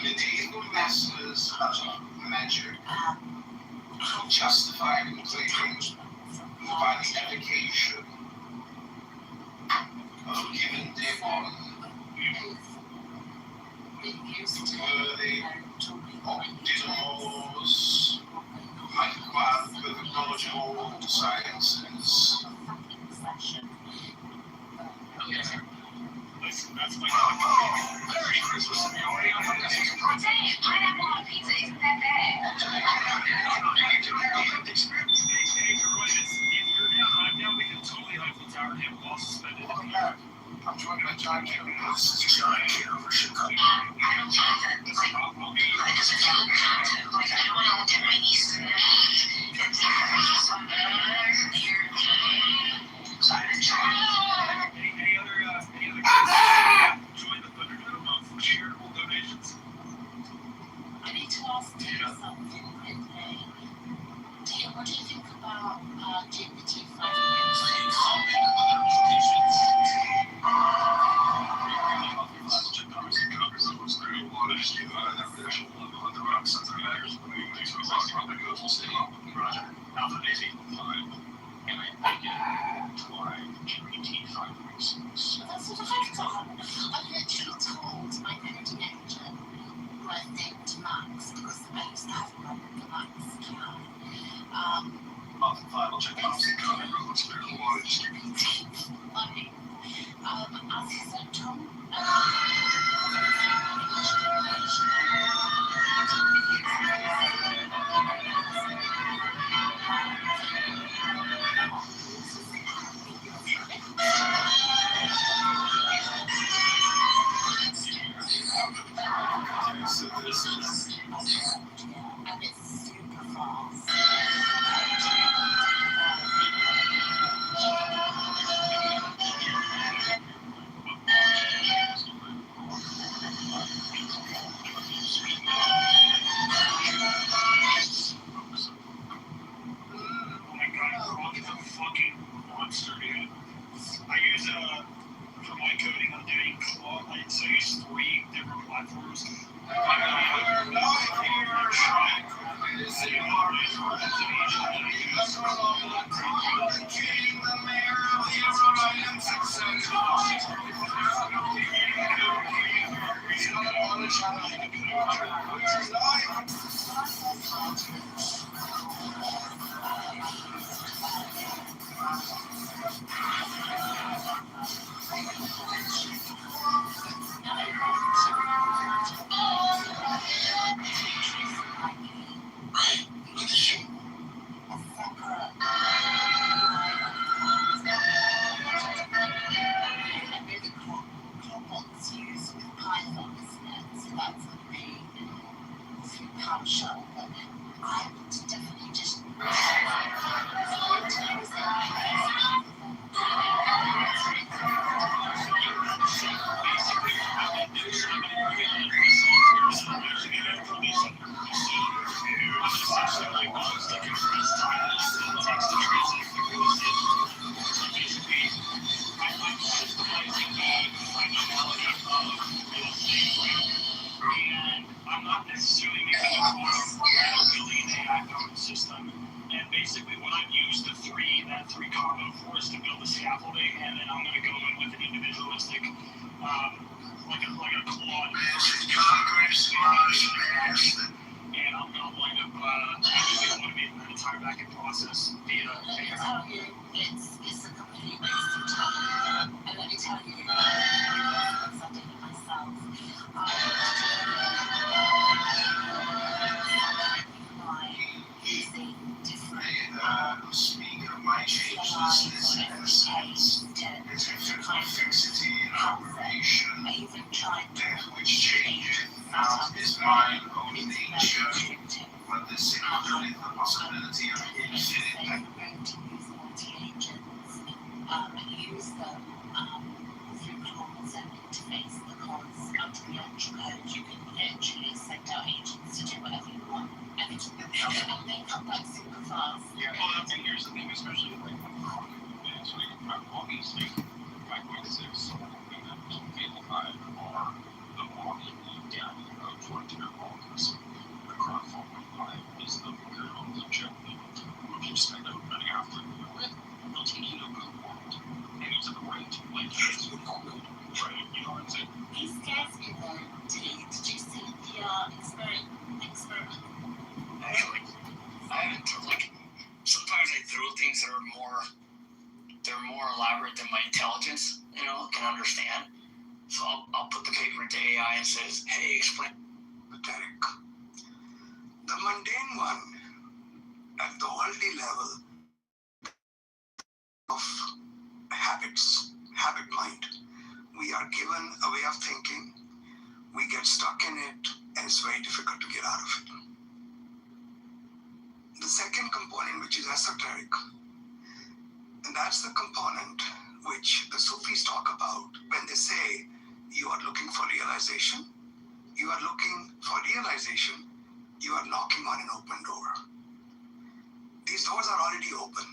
medieval masters of magic justified and claimed by the education of given demon worthy of demos might acquire perfect knowledge of all sciences. Listen, that's my Merry Christmas, everybody. Oh, dang, pineapple on pizza isn't that bad. If you're down, I'm down. We can totally Eiffel Tower him while suspended. Welcome back. I'm joined by John Kitover. This is John Kitover, Chicago. I don't get that. Like, I just feel content. Like, I don't want to look at my niece and it's here. So I've been trying. Any other guys join the Thunderdome for charitable donations? I need to ask you something quickly. What do you think about GPT-5? That's what I've done. I've literally told my editing engine who I named Max because I used to have a problem with the Max account. Final check out the comment roads. There's a lot of just Funny. As he said, Tom, and it's super fast. Monster, dude. I use for my coding, I'm doing Claw Lights. I use 3 different platforms. like a clawed and I'm gonna wind up using one of the entire back-end process via AI. Tell you, it's a complete waste of time. And let me tell you, because I did it myself. Using different speak of my changelessness and essence, as if in fixity and operation, that which changeth not is mine own nature, but this includeth the possibility of infinite. Use them through clause and interface because under the actual code you can literally send out agents to do whatever you want. And they come back super fast. Yeah, well, and here's the thing, especially like when chronic movements, when you have obviously 5.6 and 5 are the modular down the road frontier modules. The chronic 4.5 is the good on the chip. If you spend out running after it, it'll take you to a good world. And it's the right, like, it's good, right? You know what I'm saying? He scares me though. Did you see the experiment? Actually, I haven't, like, sometimes I throw things that are they're more elaborate than my intelligence, can understand. So I'll put the paper into AI and says, hey, explain. Pathetic. The mundane one, at the worldly level of habit mind, we are given a way of thinking, we get stuck in it, and it's very difficult to get out of it. The second component, which is esoteric, and that's the component which the Sufis talk about when they say you are looking for realization. You are looking for realization. You are knocking on an open door. These doors are already open.